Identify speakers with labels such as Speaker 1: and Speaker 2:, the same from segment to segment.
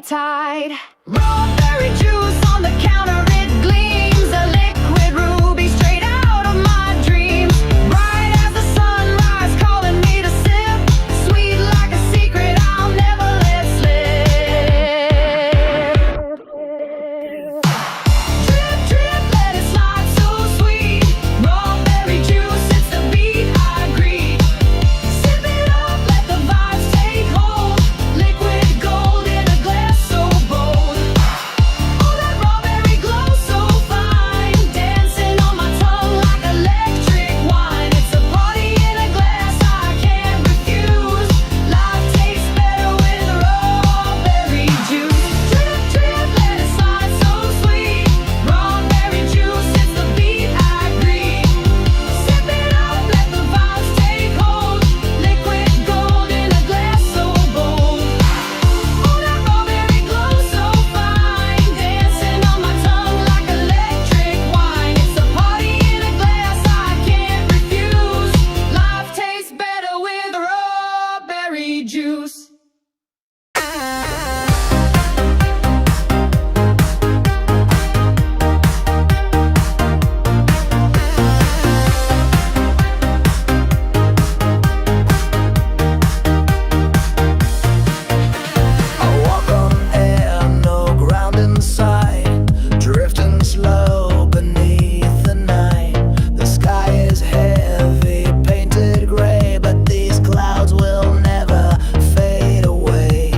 Speaker 1: tide. Strawberry juice on the counter, it gleams, a liquid ruby straight out of my dreams. Bright as the sunrise, calling me to sip, sweet like a secret I'll never let slip. Drip, drip, let it slide, so sweet. Strawberry juice, it's the beat I agree. Sip it up, let the vibes take hold. Liquid gold in a glass so bold. Oh, that strawberry glow so fine, dancing on my tongue like electric wine. It's a party in a glass I can't refuse. Life tastes better with strawberry juice. Drip, drip, let it slide, so sweet. Strawberry juice, it's the beat I agree. Sip it up, let the vibes take hold. Liquid gold in a glass so bold. Oh, that strawberry glow so fine, dancing on my tongue like electric wine. It's a party in a glass I can't refuse. Life tastes better with strawberry juice.
Speaker 2: I walk on air, no ground in sight, drifting slow beneath the night. The sky is heavy, painted gray, but these clouds will never fade away.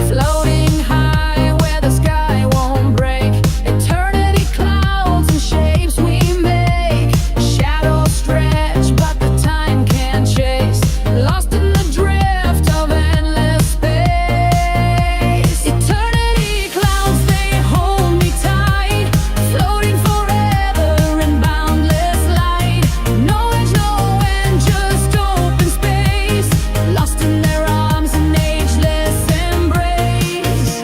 Speaker 1: Floating high where the sky won't break. Eternity clouds and shapes we make. Shadows stretch but the time can't chase. Lost in the drift of endless space. Eternity clouds, they hold me tight. Floating forever in boundless light. No edge, no end, just open space. Lost in their arms, an ageless embrace.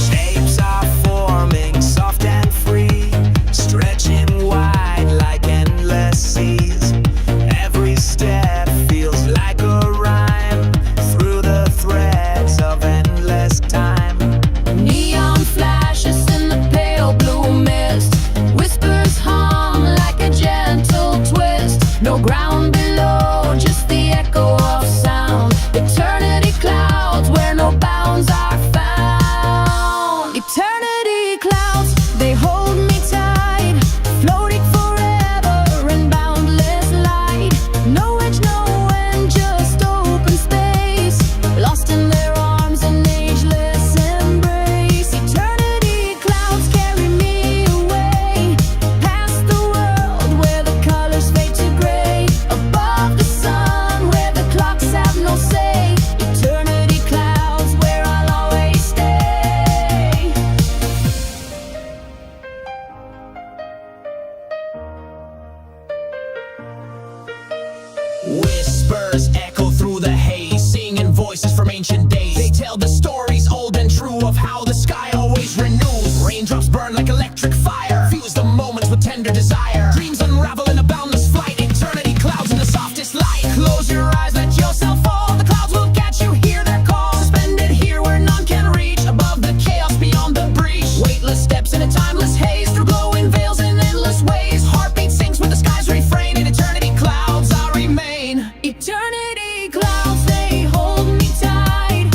Speaker 2: Shapes are forming, soft and free, stretching wide like endless seas. Every step feels like a rhyme through the threads of endless time.
Speaker 1: Neon flashes in the pale blue mist. Whispers hum like a gentle twist. No ground below, just the echo of sound. Eternity clouds where no bounds are found. Eternity clouds, they hold me tight. Floating forever in boundless light. No edge, no end, just open space. Lost in their arms, an ageless embrace. Eternity clouds carry me away, past the world where the colors fade to gray. Above the sun where the clocks have no say. Eternity clouds where I'll always stay.
Speaker 2: Whispers echo through the haze, singing voices from ancient days. They tell the stories old and true of how the sky always renews. Raindrops burn like electric fire, fuse the moments with tender desire. Dreams unravel in a boundless flight, eternity clouds in the softest light. Close your eyes, let yourself fall, the clouds will catch you, hear their call. Suspended here where none can reach, above the chaos, beyond the breach. Weightless steps in a timeless haze, through glowing veils in endless ways. Heartbeat sinks with the sky's refrain, in eternity clouds I remain.
Speaker 1: Eternity clouds, they hold me tight.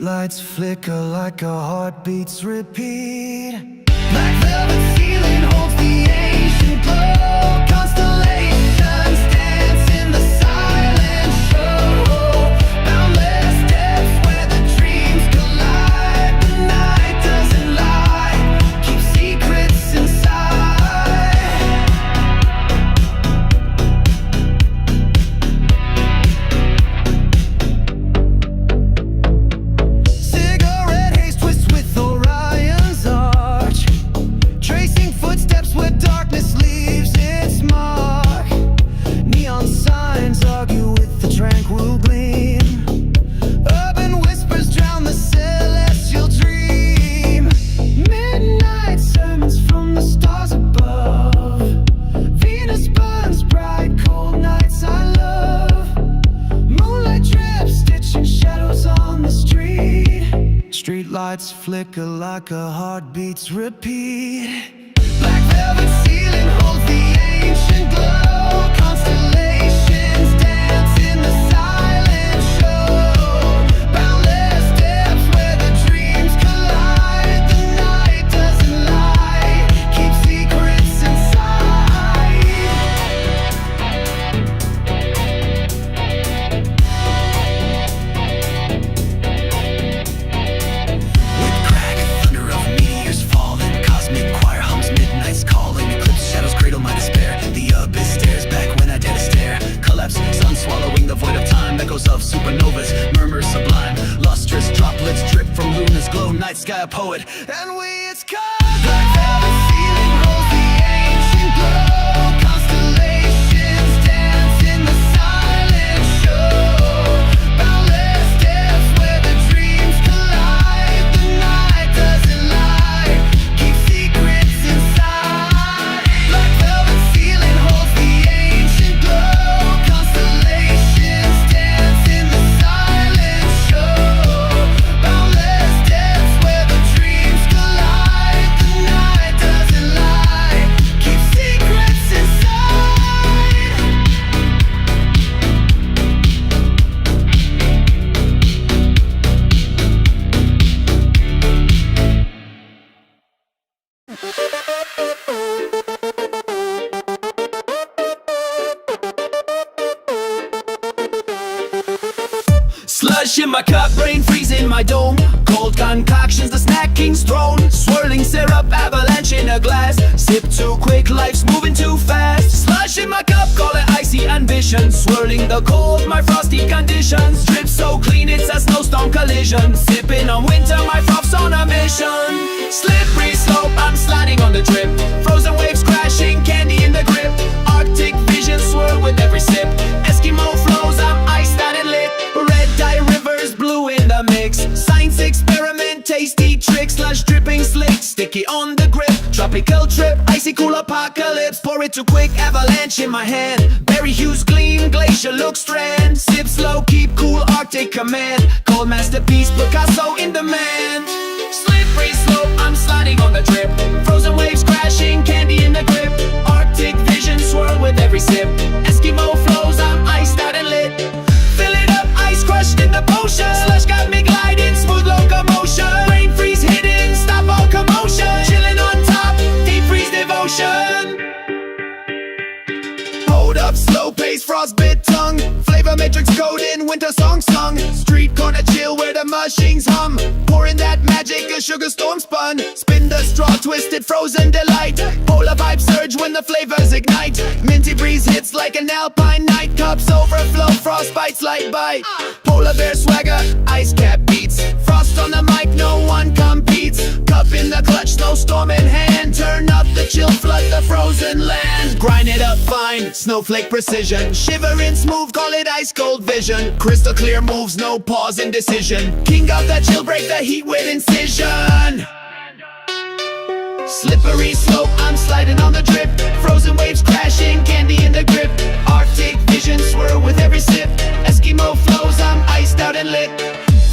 Speaker 3: Streetlights flicker like our heartbeats repeat. Black velvet ceiling holds the ancient glow. Constellations dance in the silent show. Boundless depths where the dreams collide. The night doesn't lie, keep secrets inside. Cigarette haze twists with Orion's arch, tracing footsteps where darkness leaves its mark. Neon signs argue with the tranquil gleam. Urban whispers drown the celestial dream. Midnight sermons from the stars above. Venus burns bright, cold nights I love. Moonlight drips, stitching shadows on the street. Streetlights flicker like our heartbeats repeat. Black velvet ceiling holds the ancient glow. Constellations dance in the silent show. Boundless depths where the dreams collide. The night doesn't lie, keep secrets inside. With crack, thunder of meteors falling, cosmic choir hums midnight's calling. Eclipse shadows cradle my despair. The abyss stares back when I dare to stare. Collapse, sun swallowing the void of time. Echoes of supernovas, murmurs sublime. Lustrous droplets drip from luna's glow. Night sky a poet, and it's called. Black velvet ceiling holds the ancient glow. Constellations dance in the silent show. Boundless depths where the dreams collide. The night doesn't lie, keep secrets inside. Black velvet ceiling holds the ancient glow. Constellations dance in the silent show. Boundless depths where the dreams collide. The night doesn't lie, keep secrets inside.
Speaker 2: Slush in my cup, brain freeze in my dome. Cold concoctions, the snack king's throne. Swirling syrup, avalanche in a glass. Sip too quick, life's moving too fast. Slush in my cup, call it icy ambition. Swirling the cold, my frosty conditions. Drip so clean, it's a snowstorm collision. Sipping on winter, my froth's on a mission. Slippery slope, I'm sliding on the drip. Frozen waves crashing, candy in the grip. Arctic vision swirl with every sip. Eskimo flows, I'm iced out and lit. Red dye rivers, blue in the mix. Science experiment, tasty tricks. Slush dripping slick, sticky on the grip. Tropical trip, icy cool apocalypse. Pour it too quick, avalanche in my hand. Berry hues gleam, glacier look strand. Sip slow, keep cool, Arctic command. Cold masterpiece, Picasso in demand. Slippery slope, I'm sliding on the drip. Frozen waves crashing, candy in the grip. Arctic vision swirl with every sip. Eskimo flows, I'm iced out and lit. Fill it up, ice crushed in the potion. Slush got me gliding, smooth locomotion. Brain freeze hidden, stop all commotion. Chilling on top, deep freeze devotion. Hold up, slow pace, frostbit tongue. Flavor matrix code in winter song sung. Street corner chill where the machines hum. Pouring that magic, a sugar storm spun. Spin the straw, twisted, frozen delight. Polar vibe surge when the flavors ignite. Minty breeze hits like an alpine night. Cups overflow, frost bites, light bite. Polar bear swagger, ice cap beats. Frost on the mic, no one competes. Cup in the clutch, snowstorm in hand. Turn up the chill, flood the frozen land. Grind it up fine, snowflake precision. Shivering smooth, call it ice cold vision. Crystal clear moves, no pause in decision. King of the chill, break the heat with incision. Slippery slope, I'm sliding on the drip. Frozen waves crashing, candy in the grip. Arctic vision swirl with every sip. Eskimo flows, I'm iced out and lit.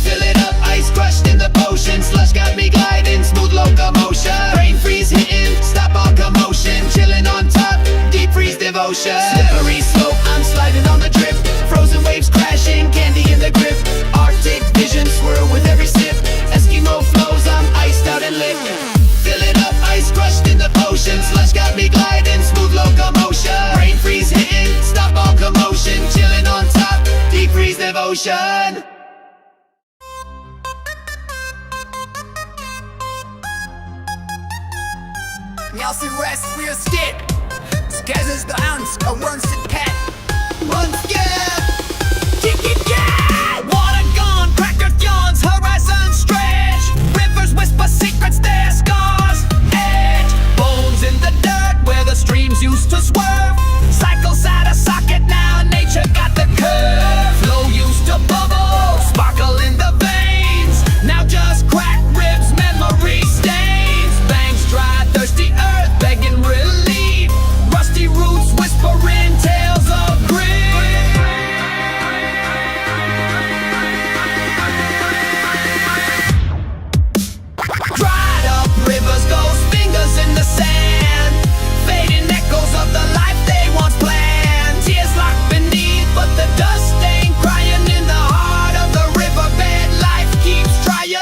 Speaker 2: Fill it up, ice crushed in the potion. Slush got me gliding, smooth locomotion. Brain freeze hitting, stop all commotion. Chilling on top, deep freeze devotion. Slippery slope, I'm sliding on the drip. Frozen waves crashing, candy in the grip. Arctic vision swirl
Speaker 3: water with every sip. Eskimo flows, I'm iced out and lit. Fill it up, ice crushed in the ocean. Slush got me gliding, smooth locomotion. Brain freeze hitting, stop all commotion. Chilling on top, deep freeze devotion.
Speaker 4: Nelson West, real stick. Skazers the ounce, a Wernstead cat.
Speaker 3: One scare.
Speaker 2: Water gone, cracker yawns, horizon stretch. Rivers whisper secrets, their scars edge. Bones in the dirt where the streams used to swerve. Cycles out of socket now, nature got the curve. Flow used to bubble, sparkle in the veins. Now just crack ribs, memory stains. Banks dry, thirsty earth begging relief. Rusty roots whispering tales of grief. Dried up rivers, ghost fingers in the sand. Fading echoes of the life they once planned. Tears locked beneath, but the dust ain't crying. In the heart of the riverbed, life keeps trying.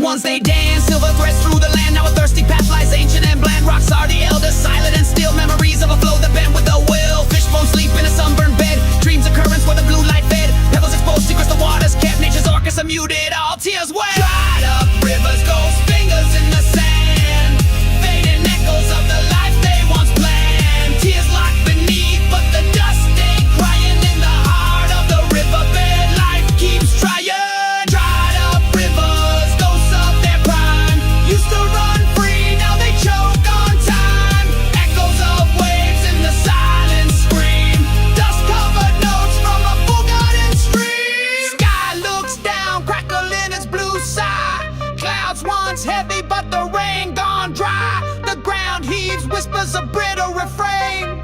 Speaker 2: Once they dance, silver threads through the land. Now a thirsty path lies ancient and bland. Rocks are the elders, silent and still. Memories of a flow that bent with a will. Fishbone sleep in a sunburned bed. Dreams of currents where the blue light fed. Pebbles exposed, secrets the waters kept. Nature's orchestra muted, all tears wet. Dried up rivers, ghost fingers in the sand. Fading echoes of the life they once planned. Tears locked beneath, but the dust ain't crying. In the heart of the riverbed, life keeps trying. Dried up rivers, ghosts of their prime. Used to run free, now they choke on time. Echoes of waves in the silent scream. Dust-covered notes from a forgotten stream. Sky looks down, crackling its blue side. Clouds once heavy, but the rain gone dry. The ground heaves, whispers a brittle refrain.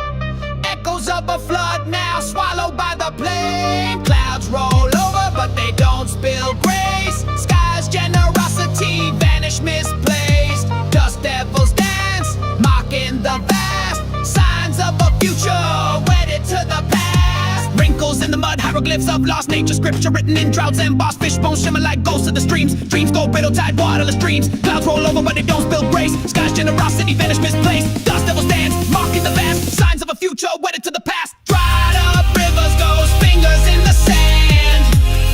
Speaker 2: Echoes of a flood now swallowed by the plain. Clouds roll over, but they don't spill grace. Sky's generosity vanish misplaced. Dust devils dance, mocking the vast. Signs of a future wedded to the past. Wrinkles in the mud, hieroglyphs of lost nature. Scripture written in droughts and embossed. Fishbones shimmer like ghosts of the streams. Dreams go brittle, tide, waterless dreams. Clouds roll over, but they don't spill grace. Sky's generosity vanish misplaced. Dust devils dance, mocking the vast. Signs of a future wedded to the past. Dried up rivers, ghost fingers in the sand.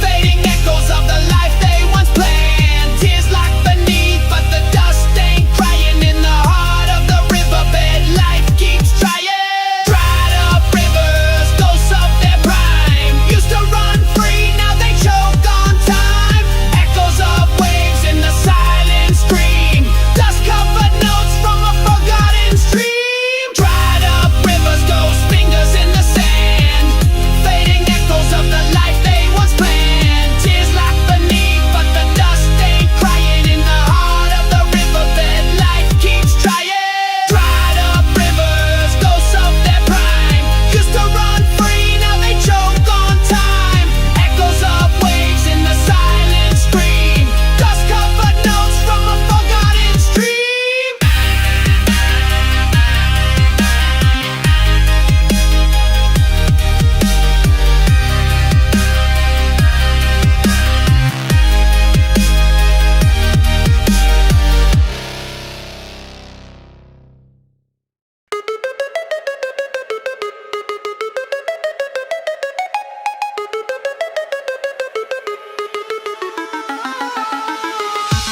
Speaker 2: Fading echoes of the life they once planned. Tears locked beneath, but the dust ain't crying. In the heart of the riverbed, life keeps trying. Dried up rivers, ghosts of their prime. Used to run free, now they choke on time. Echoes of waves in the silent stream. Dust-covered notes from a forgotten stream. Dried up rivers, ghost fingers in the sand. Fading echoes of the life they once planned. Tears locked beneath, but the dust ain't crying. In the heart of the riverbed, life keeps trying. Dried up rivers, ghosts of their prime. Used to run free, now they choke on time. Echoes of waves in the silent stream. Dust-covered notes from a forgotten stream.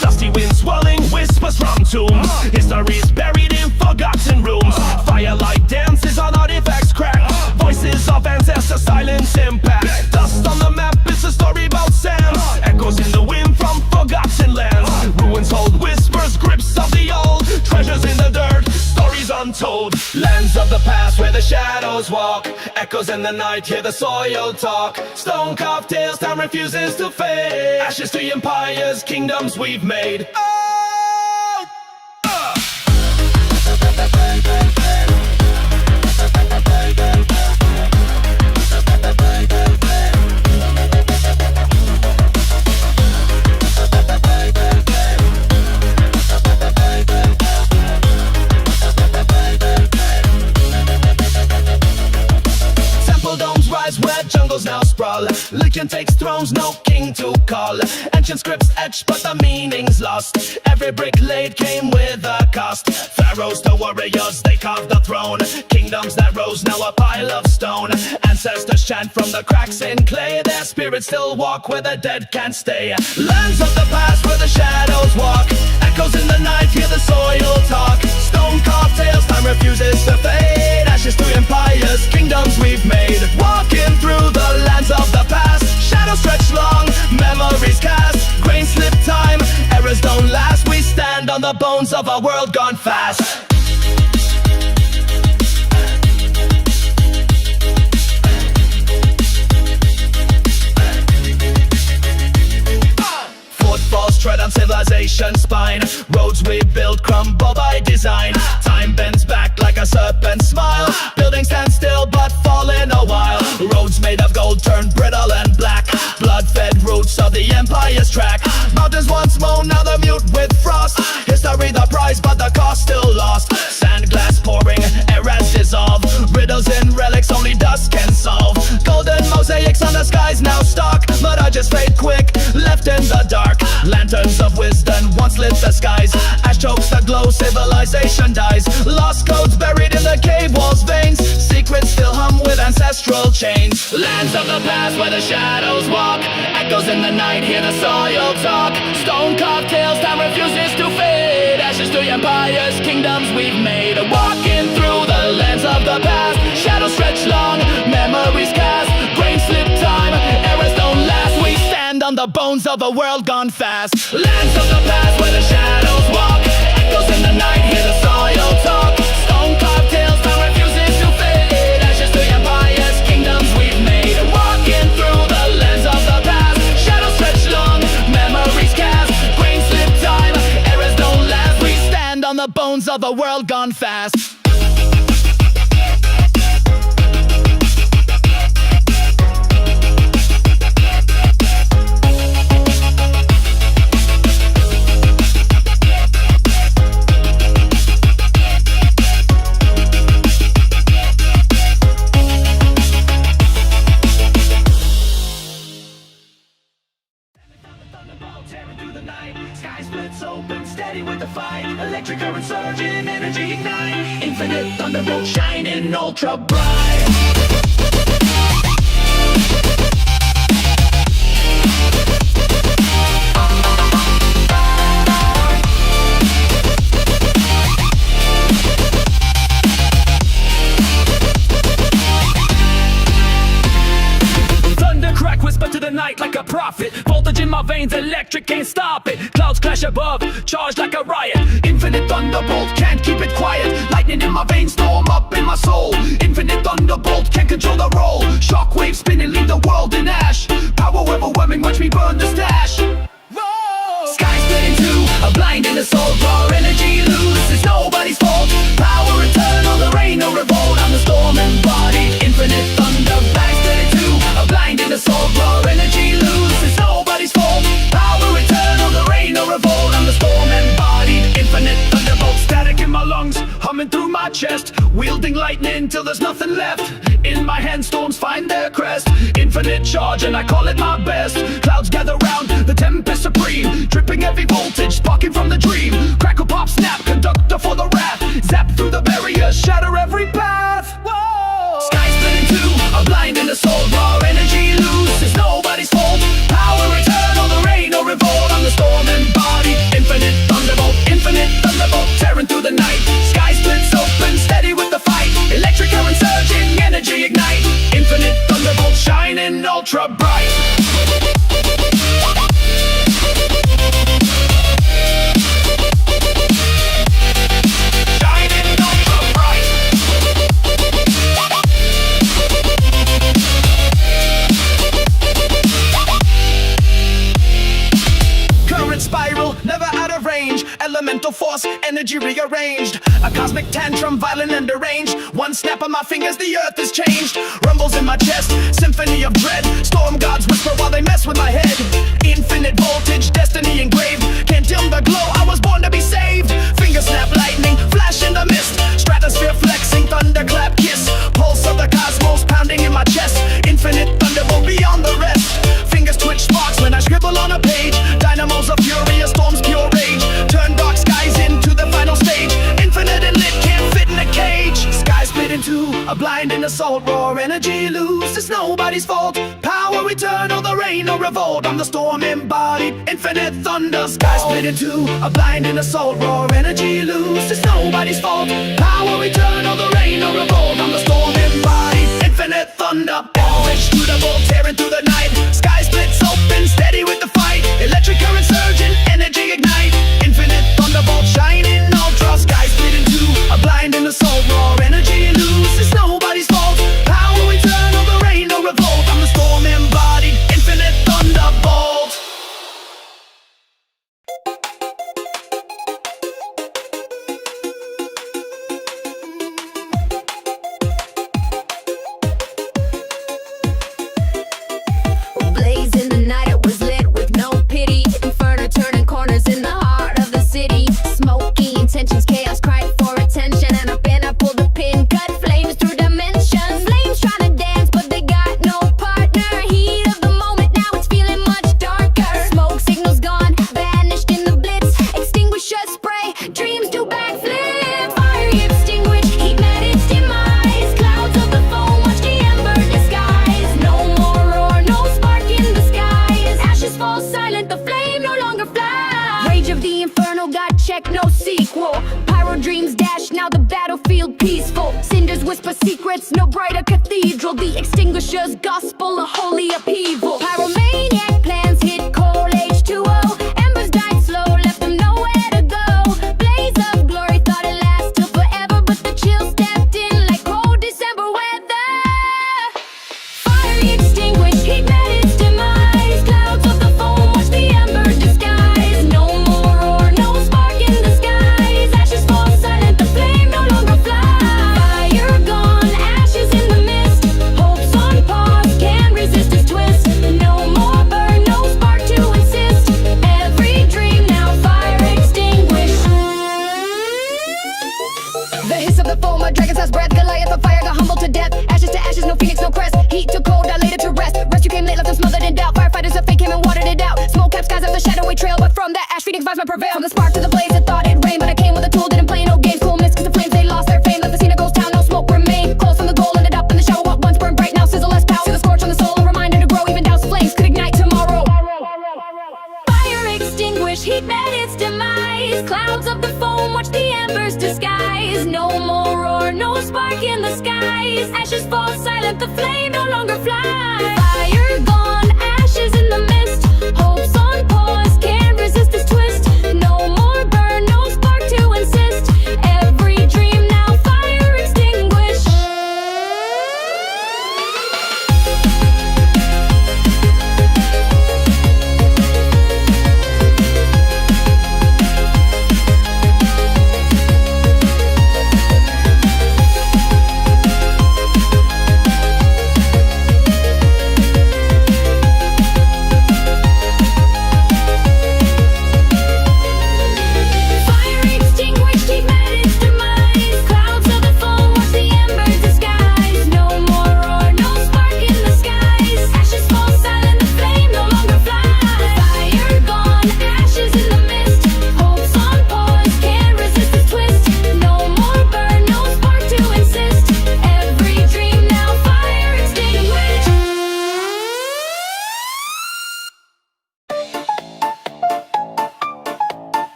Speaker 5: Dusty wind swirling whispers from tombs. Histories buried in forgotten rooms. Firelight dances on artifacts cracked. Voices of ancestors silence impact. Dust on the map is a story about sands. Echoes in the wind from forgotten lands. Ruins hold whispers, grips of the old. Treasures in the dirt, stories untold. Lands of the past where the shadows walk. Echoes in the night, hear the soil talk. Stone carved tales, time refuses to fade. Ashes to empires, kingdoms we've made.
Speaker 2: Temple domes rise where jungles now sprawl. Liquid
Speaker 5: Region takes thrones, no king to call. Ancient scripts etched, but the meaning's lost. Every brick laid came with a cost. Pharaohs to warriors, they carved the throne. Kingdoms that rose, now a pile of stone. Ancestors chant from the cracks in clay. Their spirits still walk where the dead can't stay. Lands of the past where the shadows walk. Echoes in the night, hear the soil talk. Stone carved tales, time refuses to fade. Ashes to empires, kingdoms we've made. Walking through the lands of the past. Shadows stretch long, memories cast. Grain slip time, errors don't last. We stand on the bones of a world gone fast. Footfalls tread on civilization's spine. Roads we build crumble by design. Time bends back like a serpent smile. Buildings stand still but fall in a while. Roads made of gold turn brittle and black. Blood-fed roots of the empire's track. Mountains once mown, now they're mute with frost. History the prize but the cost still lost. Sand glass pouring, eras dissolve. Riddles and relics only dust can solve. Golden mosaics on the skies now stark. Mirages fade quick, left in the dark. Lanterns of wisdom once lit the skies. Ash chokes the glow, civilization dies. Lost codes buried in the cave walls' veins. Secrets still hum with ancestral chains. Lands of the past where the shadows walk. Echoes in the night, hear the soil talk. Stone carved tales, time refuses to fade. Ashes to empires, kingdoms we've made. Walking through the lands of the past. Shadows stretch long, memories cast. Grain slip time, errors don't last. We stand on the bones of a world gone fast. Lands of the past where the shadows walk. Echoes in the night, hear the soil talk. Stone carved tales, time refuses to fade. Ashes to empires, kingdoms we've made. Walking through the lands of the past. Shadows stretch long, memories cast. Grain slip time, errors don't last. We stand on the bones of a world gone fast. Tearing through the night, sky splits open, steady with the fight. Electric current surging, energy ignite. Infinite thunderbolt shining ultra bright. Night like a prophet, voltage in my veins, electric can't stop it. Clouds clash above, charged like a riot. Infinite thunderbolt, can't keep it quiet. Lightning in my veins, storm up in my soul. Infinite thunderbolt, can't control the roll. Shockwaves spinning, leave the world in ash. Power overwhelming, watch me burn the stash. Whoa! Sky split in two, a blinding assault. Raw energy loose, it's nobody's fault. Power eternal, there ain't no revolt. I'm the storm embodied, infinite thunder. Sky split in two, a blinding assault. Raw energy loose, it's nobody's fault. Power eternal, there ain't no revolt. I'm the storm embodied, infinite thunderbolt. Static in my lungs, humming through my chest. Wielding lightning till there's nothing left. In my hand, storms find their crest. Infinite charge and I call it my best. Clouds gather round, the tempest supreme. Dripping heavy voltage, sparking from the dream. Crackle, pop, snap, conductor for the wrath. Zap through the barriers, shatter every path. Whoa! Sky split in two, a blinding assault. Raw energy loose, it's nobody's fault. Power eternal, there ain't no revolt. I'm the storm embodied, infinite thunderbolt, tearing through the night. Sky splits open, steady with the fight. Electric current surging, energy ignite. Infinite thunderbolt shining ultra bright. Spiral, never out of range. Elemental force, energy rearranged. A cosmic tantrum, violent and deranged. One snap of my fingers, the earth is changed. Rumbles in my chest, symphony of dread. Storm gods whisper while they mess with my head. Infinite voltage, destiny engraved. Can't dim the glow, I was born to be saved. Finger snap, lightning, flash in the mist. Stratosphere flexing, thunderclap kiss. Pulse of the cosmos pounding in my chest. Infinite thunderbolt beyond the rest.
Speaker 3: nobody's fault. Power eternal, there ain't no revolt. I'm the storm embodied, infinite thunder. Sky split in two, a blinding assault. Raw energy loose, it's nobody's fault. Power eternal, there ain't no revolt. I'm the storm embodied, infinite thunder. Edge to the bolt, tearing through the night. Sky splits open, steady with the fight. Electric current surging, energy ignite. Infinite thunderbolt shining ultra. Sky split in two, a blinding assault. Raw energy loose, it's nobody's fault. Power eternal, there ain't no revolt. I'm the storm embodied, infinite thunderbolt.
Speaker 1: Blaze in the night, it was lit with no pity. Inferno turning corners in the heart of the city. Smoky intentions, chaos cried for attention. And up and I pulled the pin, cut flames through dimensions. Flames trying to dance, but they got no partner. Heat of the moment, now it's feeling much darker. Smoke signals gone, vanished in the blitz. Extinguisher spray, dreams do backflip. Fire extinguished, heat met its demise. Clouds of the foam, watch the ember disguise. No more roar, no spark in the skies. Ashes fall silent, the flame no longer flies. Rage of the inferno got checked, no sequel. Pyro dreams dash, now the battlefield peaceful. Cinders whisper secrets, no brighter cathedral. The extinguisher's gospel, a holy upheaval. Pyromaniac plans hit coal H2O. Embers died slow, left them nowhere to go. Blaze of glory, thought it lasted forever, but the chill stepped in like cold December weather. Fire extinguished, heat met its demise. Clouds of the foam, watch the ember disguise. No more roar, no spark in the skies. Ashes fall silent, the flame no longer flies. Fire gone, ashes in the mist. Hopes on pause, can't resist its twist. No more burn, no spark to insist. Every dream now fire extinguished. The hiss of the foam, a dragon's last breath. Goliath of fire got humbled to death. Ashes to ashes, no phoenix, no crest. Heat to cold, I laid it to rest. Rescue came late, left them smothered in doubt. Firefighters of fate came and watered it out. Smoke capped skies of the shadowy trail, but from that ash, Phoenix vibes might prevail. From the spark to the blaze, it thought it rained, but I came with a tool, didn't play no games. Coolness, cause the flames they lost their fame. Left the scene a ghost town, no smoke remained. Close from the goal, ended up in the shower. What once burned bright, now sizzle less power. See the scorch on the soul, a reminder to grow. Even doused flames could ignite tomorrow. Fire extinguished, heat met its demise. Clouds of the foam, watch the embers disguise. No more roar, no spark in the skies. Ashes fall silent, the flame no longer flies. Fire gone, ashes in the mist. Hopes on pause, can't resist this twist. No more burn, no spark to insist. Every dream now fire extinguished.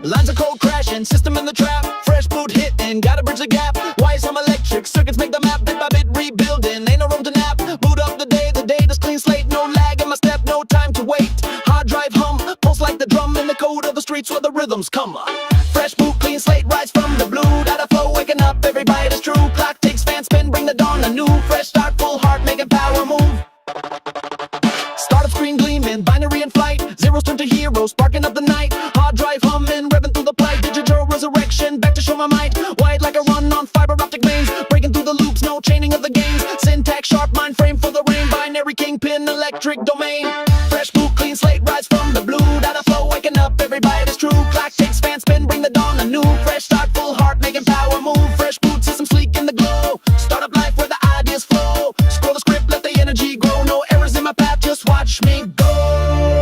Speaker 3: Lines of cold crashing, system in the trap. Fresh boot hitting, gotta bridge the gap. Wires some electric, circuits make the map. Bit by bit rebuilding, ain't no room to nap. Boot up the data's clean slate. No lag in my step, no time to wait. Hard drive hum, pulse like the drum. In the code of the streets where the rhythms come. Fresh boot, clean slate, rise from the blue. Data flow, waking up, every bite is true. Clock takes fan spin, bring the dawn. A new fresh start, full heart, making power move. Startup screen gleaming, binary in flight. Zeros turn to heroes, sparking up the night. Hard drive humming, revving through the plight. Digital resurrection, back to show my might. Wide like a run on fiber optic veins. Breaking through the loops, no chaining of the games. Syntax sharp, mind frame for the rain. Binary kingpin, electric domain. Fresh boot, clean slate, rise from the blue. Data flow, waking up, every bite is true. Clock takes fan spin, bring the dawn. A new fresh start, full heart, making power move. Fresh boot, system sleek in the glow. Startup life where the ideas flow. Scroll the script, let the energy grow. No errors in my path, just watch me go.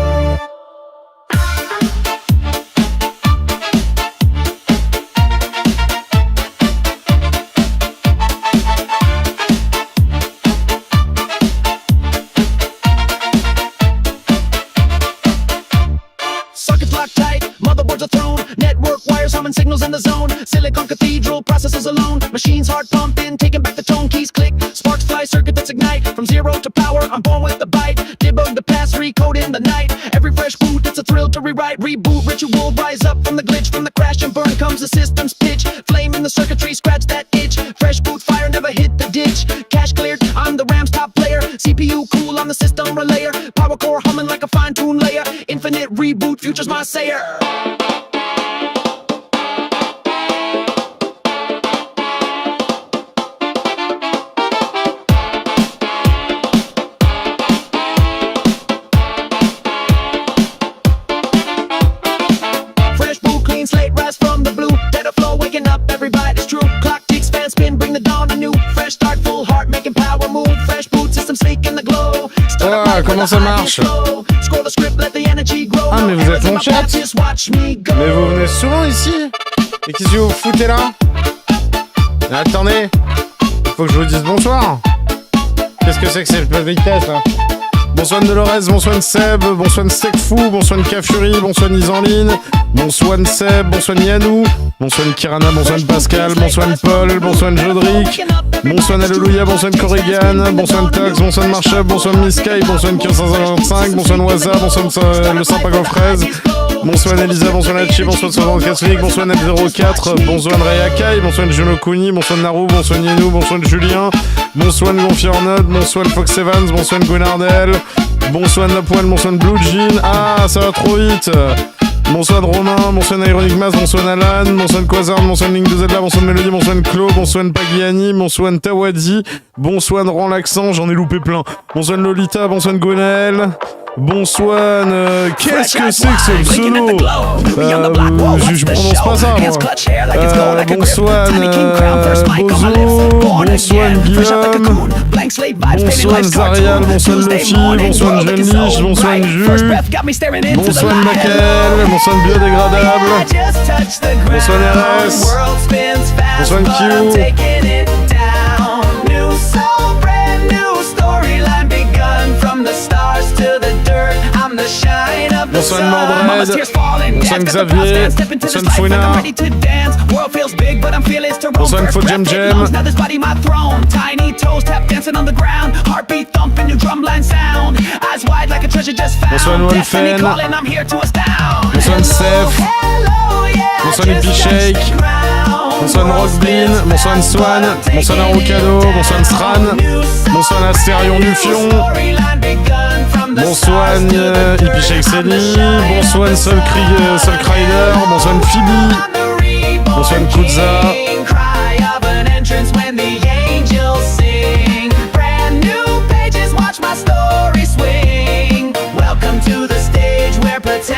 Speaker 2: Sockets locked tight, motherboards are thrown. Network wires humming signals in the zone. Silicon cathedral processes alone. Machines heart pumping, taking back the tone. Keys click, sparks fly, circuit that's ignite. From zero to power, I'm born with the bite. Debug the past, recode in the night. Every fresh boot, it's a thrill to rewrite. Reboot ritual, rise up from the glitch. From the crash and burn comes the system's pitch. Flame in the circuitry, scratch that itch. Fresh boot fire, never hit the ditch. Cache cleared, I'm the RAM's top player. CPU cool on the system relayer. Power core humming like a fine-tuned layer. Infinite reboot, future's my sayer. Fresh boot, clean slate, rise from the blue. Data flow, waking up, everybody's true. Clock ticks, fan spin, bring the dawn anew. Fresh start, full heart, making power move. Fresh boot, system sleek in the glow.
Speaker 6: Ah, comment ça marche? Ah, mais vous êtes mon chat? Mais vous venez souvent ici? Et qu'est-ce que vous foutez là? Attendez, faut que je vous dise bonsoir. Qu'est-ce que c'est que cette vitesse là? Bonsoir Dolores, bonsoir Seb, bonsoir Stekfou, bonsoir Kafuri, bonsoir Isanline, bonsoir Seb, bonsoir Yanou, bonsoir Kirana, bonsoir Pascal, bonsoir Paul, bonsoir Jodric, bonsoir Alléluia, bonsoir Corrigan, bonsoir Tox, bonsoir Marshall, bonsoir Miskai, bonsoir Kir555, bonsoir Waza, bonsoir le Saint-Pago Fraise, bonsoir Elisa, bonsoir Nachi, bonsoir Savant Catholique, bonsoir Net04, bonsoir Reyakai, bonsoir Juno Kuni, bonsoir Naru, bonsoir Yenou, bonsoir Julien, bonsoir Gonfiornode, bonsoir Fox Evans, bonsoir Guinardel, bonsoir Napoil, bonsoir Blue Jean, ah ça va trop vite. Bonsoir Romain, bonsoir Ironic Mass, bonsoir Alan, bonsoir Quasar, bonsoir Link de Zelda, bonsoir Melody, bonsoir Clo, bonsoir Pagiani, bonsoir Tawadi, bonsoir Rend l'accent, j'en ai loupé plein. Bonsoir Lolita, bonsoir Gwenaël. Bonsoir, qu'est-ce que c'est que ce pseudo? Je prononce pas ça, moi. Bonsoir, Bozo, bonsoir Guillaume, bonsoir Zarial, bonsoir Luffy, bonsoir Jenlich, bonsoir Jus, bonsoir Makel, bonsoir Biodégradable, bonsoir RS, bonsoir Q. Bonsoir Mordred, bonsoir Xavier, bonsoir Fouina, bonsoir Faux Jem Jem, bonsoir One Fan, bonsoir Sef, bonsoir Hippie Shake, bonsoir Rockbean, bonsoir Swan, bonsoir Arukado, bonsoir Sran, bonsoir Astérion Nufion, bonsoir Hippie Shake Sally, bonsoir Soul Crider, bonsoir Phoebe, bonsoir Kudza,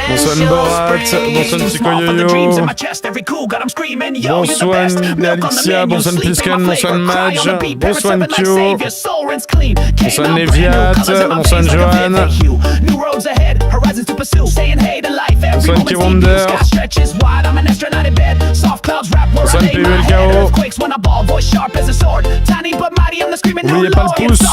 Speaker 6: bonsoir Borat, bonsoir Psycho-Yo-Yo, bonsoir Alicia, bonsoir Plisken, bonsoir Madge, bonsoir Kyo, bonsoir Neviat, bonsoir Johan, bonsoir K-Wonder, bonsoir PULKO, n'oubliez pas le pouce.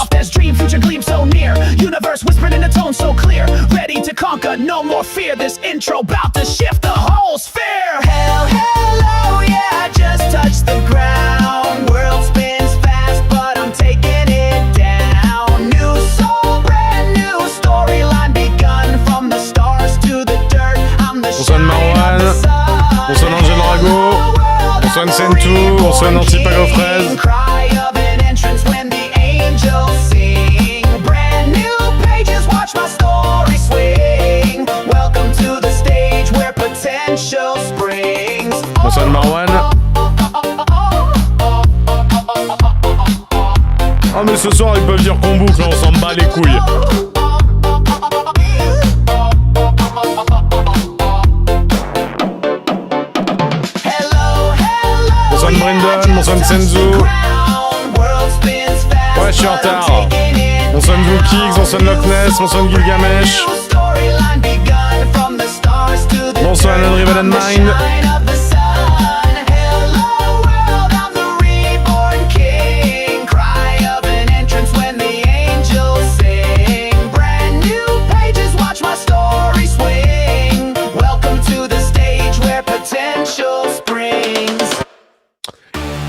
Speaker 6: No more fear, this intro bout to shift the whole sphere. Hell, hello, yeah, I just touched the ground. World spins fast, but I'm taking it down. New soul, brand new storyline begun. From the stars to the dirt, I'm the shine of the sun. Bonsoir Angel Rago, bonsoir Sentu, bonsoir Nancy Pago Fraise. Cry of an entrance when the angels sing. Brand new pages, watch my story swing. Welcome to the stage where potential springs. Bonsoir Marwan. Ah mais ce soir ils peuvent dire qu'on boucle, on s'en bat les couilles. Bonsoir Brendan, bonsoir Senzu. Ouais je suis en retard. Bonsoir Zookix, bonsoir Loch Ness, bonsoir Gilgamesh. Bonsoir Unrivaled Mind.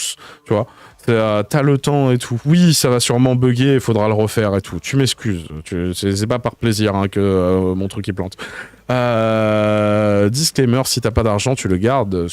Speaker 6: tous, tu vois. T'as le temps et tout. Oui, ça va sûrement bugger, il faudra le refaire et tout. Tu m'excuses. C'est pas par plaisir hein, que mon truc il plante. Disclaimer, si t'as pas d'argent, tu le gardes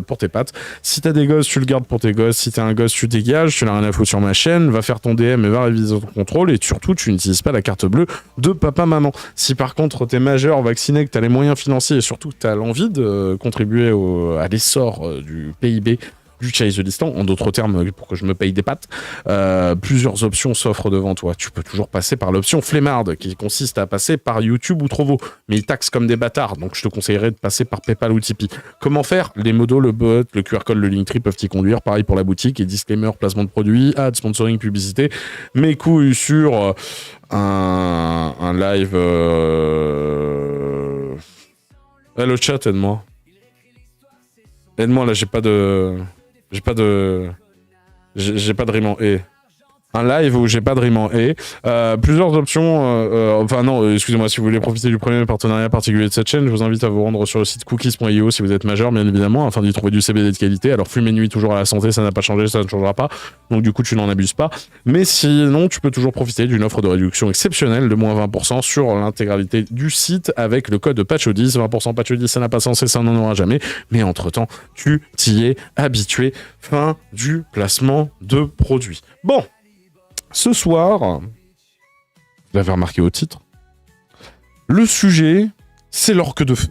Speaker 6: pour tes pattes. Si t'as des gosses, tu le gardes pour tes gosses. Si t'as un gosse, tu dégages, tu n'as rien à foutre sur ma chaîne, va faire ton DM et va réviser ton contrôle. Et surtout, tu n'utilises pas la carte bleue de papa-maman. Si par contre t'es majeur, vacciné, que t'as les moyens financiers et surtout que t'as l'envie de contribuer à l'essor du PIB du Chaïzulistan, en d'autres termes, pour que je me paye des pâtes, plusieurs options s'offrent devant toi. Tu peux toujours passer par l'option flemmarde, qui consiste à passer par YouTube ou Trovo, mais ils taxent comme des bâtards, donc je te conseillerais de passer par PayPal ou Tipeee. Comment faire? Les modos, le bot, le QR code, le Linktree peuvent t'y conduire, pareil pour la boutique, et disclaimer, placement de produits, ad, sponsoring, publicité, mes couilles sur un live... le chat, aide-moi. Aide-moi, là, j'ai pas de rime en et. Un live où j'ai pas de rime en et. Plusieurs options. Enfin non, excusez-moi, si vous voulez profiter du premier partenariat particulier de cette chaîne, je vous invite à vous rendre sur le site cookies.io si vous êtes majeur, bien évidemment, afin d'y trouver du CBD de qualité. Alors fumer nuit toujours à la santé, ça n'a pas changé, ça ne changera pas. Donc du coup, tu n'en abuses pas. Mais sinon, tu peux toujours profiter d'une offre de réduction exceptionnelle de moins 20% sur l'intégralité du site avec le code PATCHO10. 20% PATCHO10, ça n'a pas sens et ça n'en aura jamais. Mais entre-temps, tu t'y es habitué. Fin du placement de produits. Bon. Ce soir, vous l'avez remarqué au titre, le sujet, c'est l'orque de feu.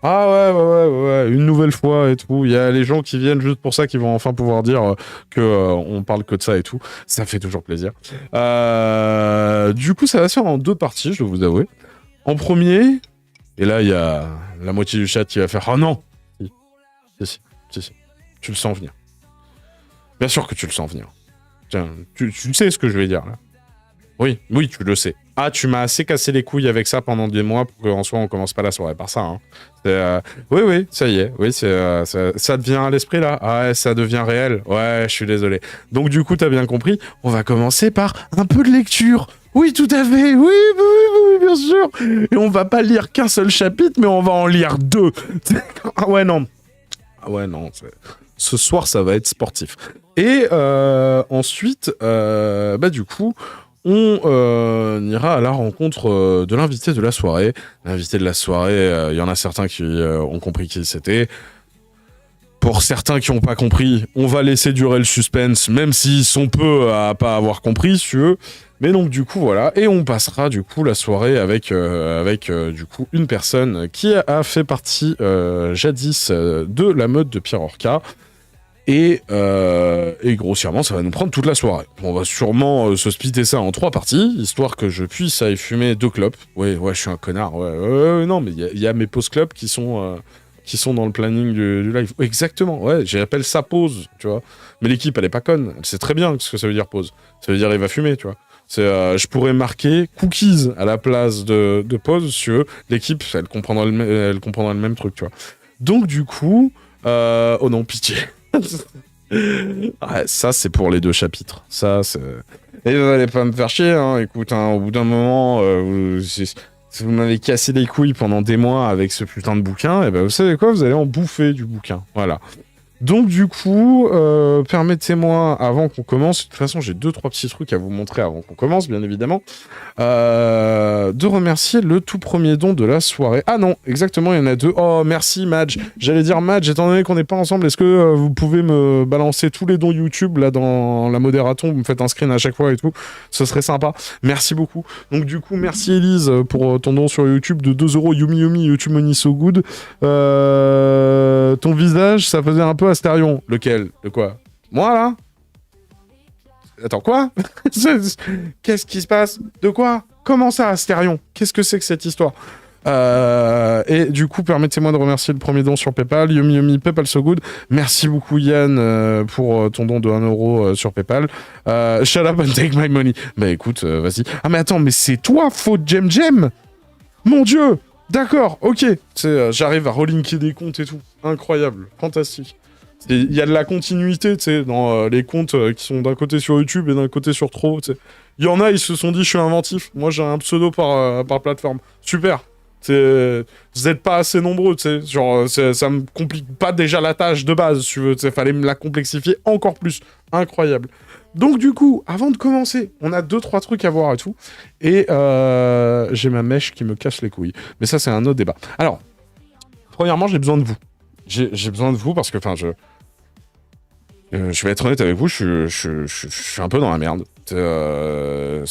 Speaker 6: Ah ouais, une nouvelle fois et tout. Il y a les gens qui viennent juste pour ça, qui vont enfin pouvoir dire que on parle que de ça et tout. Ça fait toujours plaisir. Du coup, ça va se faire en deux parties, je dois vous avouer. En premier, et là, il y a la moitié du chat qui va faire « Ah non !» Si. Tu le sens venir. Bien sûr que tu le sens venir. Tiens, tu sais ce que je vais dire, là. Oui, tu le sais. Ah, tu m'as assez cassé les couilles avec ça pendant des mois pour qu'en soi, on commence pas la soirée par ça. Hein. Oui, ça y est. Oui, ça devient à l'esprit, là. Ah ouais, ça devient réel. Ouais, je suis désolé. Donc, du coup, t'as bien compris. On va commencer par un peu de lecture. Oui, tout à fait. Oui, bien sûr. Et on va pas lire qu'un seul chapitre, mais on va en lire deux. Ah ouais, non. Ce soir, ça va être sportif. Et ensuite, du coup, on ira à la rencontre de l'invité de la soirée. L'invité de la soirée, il y en a certains qui ont compris qui c'était. Pour certains qui n'ont pas compris, on va laisser durer le suspense, même s'ils sont peu à pas avoir compris, si tu veux. Mais donc du coup voilà, et on passera du coup la soirée avec du coup une personne qui a fait partie jadis de la meute de Pierre Orca. Et grossièrement, ça va nous prendre toute la soirée. On va sûrement se splitter ça en 3 parties, histoire que je puisse aller fumer 2 clopes. Ouais, je suis un connard. Ouais, non, mais il y a mes pauses clopes qui sont dans le planning du live. Exactement, ouais, j'appelle ça pause, tu vois. Mais l'équipe, elle est pas conne. Elle sait très bien ce que ça veut dire pause. Ça veut dire il va fumer, tu vois. Je pourrais marquer cookies à la place de pause, si tu veux. L'équipe, elle comprendra le même truc, tu vois. Donc, du coup... oh non, pitié. Ouais, ça, c'est pour les 2 chapitres. Ça, c'est... Et vous allez pas me faire chier, hein. Écoute, hein, au bout d'un moment, vous m'avez cassé les couilles pendant des mois avec ce putain de bouquin, et ben vous savez quoi, vous allez en bouffer du bouquin. Voilà. Donc du coup, permettez-moi, avant qu'on commence, de toute façon j'ai 2-3 petits trucs à vous montrer avant qu'on commence, bien évidemment, de remercier le tout premier don de la soirée. Ah non, exactement, il y en a 2. Oh, merci Madge. J'allais dire Madge, étant donné qu'on n'est pas ensemble, est-ce que vous pouvez me balancer tous les dons YouTube, là, dans la modération, vous me faites un screen à chaque fois et tout, ce serait sympa. Merci beaucoup. Donc du coup, merci Elise pour ton don sur YouTube de 2€, Yumi, YouTube Money So Good. Ton visage, ça faisait un peu Astérion. Lequel? De quoi? Moi, là? Attends, quoi? Qu'est-ce qui se passe? De quoi? Comment ça, Astérion? Qu'est-ce que c'est que cette histoire? Et du coup, permettez-moi de remercier le premier don sur PayPal, Yumi, PayPal So Good. Merci beaucoup Yann pour ton don de 1€ sur PayPal. Shut up and take my money. Bah écoute, vas-y. Ah mais attends, mais c'est toi, faute Jem? Mon Dieu! D'accord, ok. J'arrive à relinker des comptes et tout. Incroyable, fantastique. Il y a de la continuité, tu sais, dans les comptes qui sont d'un côté sur YouTube et d'un côté sur Trovo, tu sais. Il y en a, ils se sont dit, je suis inventif. Moi, j'ai un pseudo par plateforme. Super. Vous êtes pas assez nombreux, tu sais. Genre, ça me complique pas déjà la tâche de base, si tu veux. Il fallait me la complexifier encore plus. Incroyable. Donc, du coup, avant de commencer, on a 2-3 trucs à voir et tout. Et j'ai ma mèche qui me casse les couilles. Mais ça, c'est un autre débat. Alors, premièrement, j'ai besoin de vous. J'ai besoin de vous parce que, enfin, je vais être honnête avec vous, je suis un peu dans la merde. Ah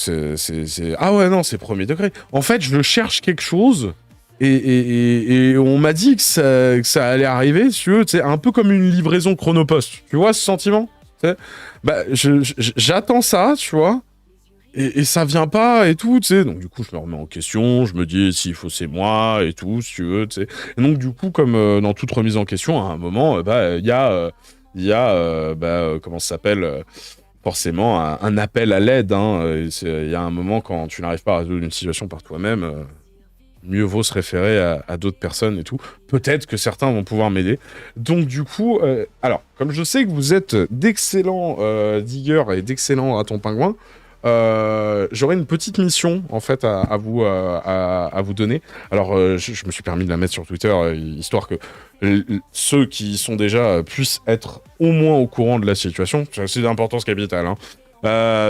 Speaker 6: ouais, non, c'est premier degré. En fait, je cherche quelque chose et on m'a dit que ça allait arriver, si tu veux, un peu comme une livraison chronopost. Tu vois ce sentiment? Bah, j'attends ça, tu vois, et ça vient pas et tout, tu sais. Donc, du coup, je me remets en question, je me dis s'il faut, c'est moi et tout, si tu veux, tu sais. Et donc, du coup, comme dans toute remise en question, à un moment, bah, il y a comment ça s'appelle forcément un appel à l'aide. Il y a un moment, quand tu n'arrives pas à résoudre une situation par toi-même, mieux vaut se référer à d'autres personnes et tout. Peut-être que certains vont pouvoir m'aider. Donc du coup, alors, comme je sais que vous êtes d'excellents diggers et d'excellents ratons pingouins, j'aurais une petite mission en fait à vous donner. Alors je me suis permis de la mettre sur Twitter histoire que ceux qui sont déjà puissent être au moins au courant de la situation. C'est d'importance capitale.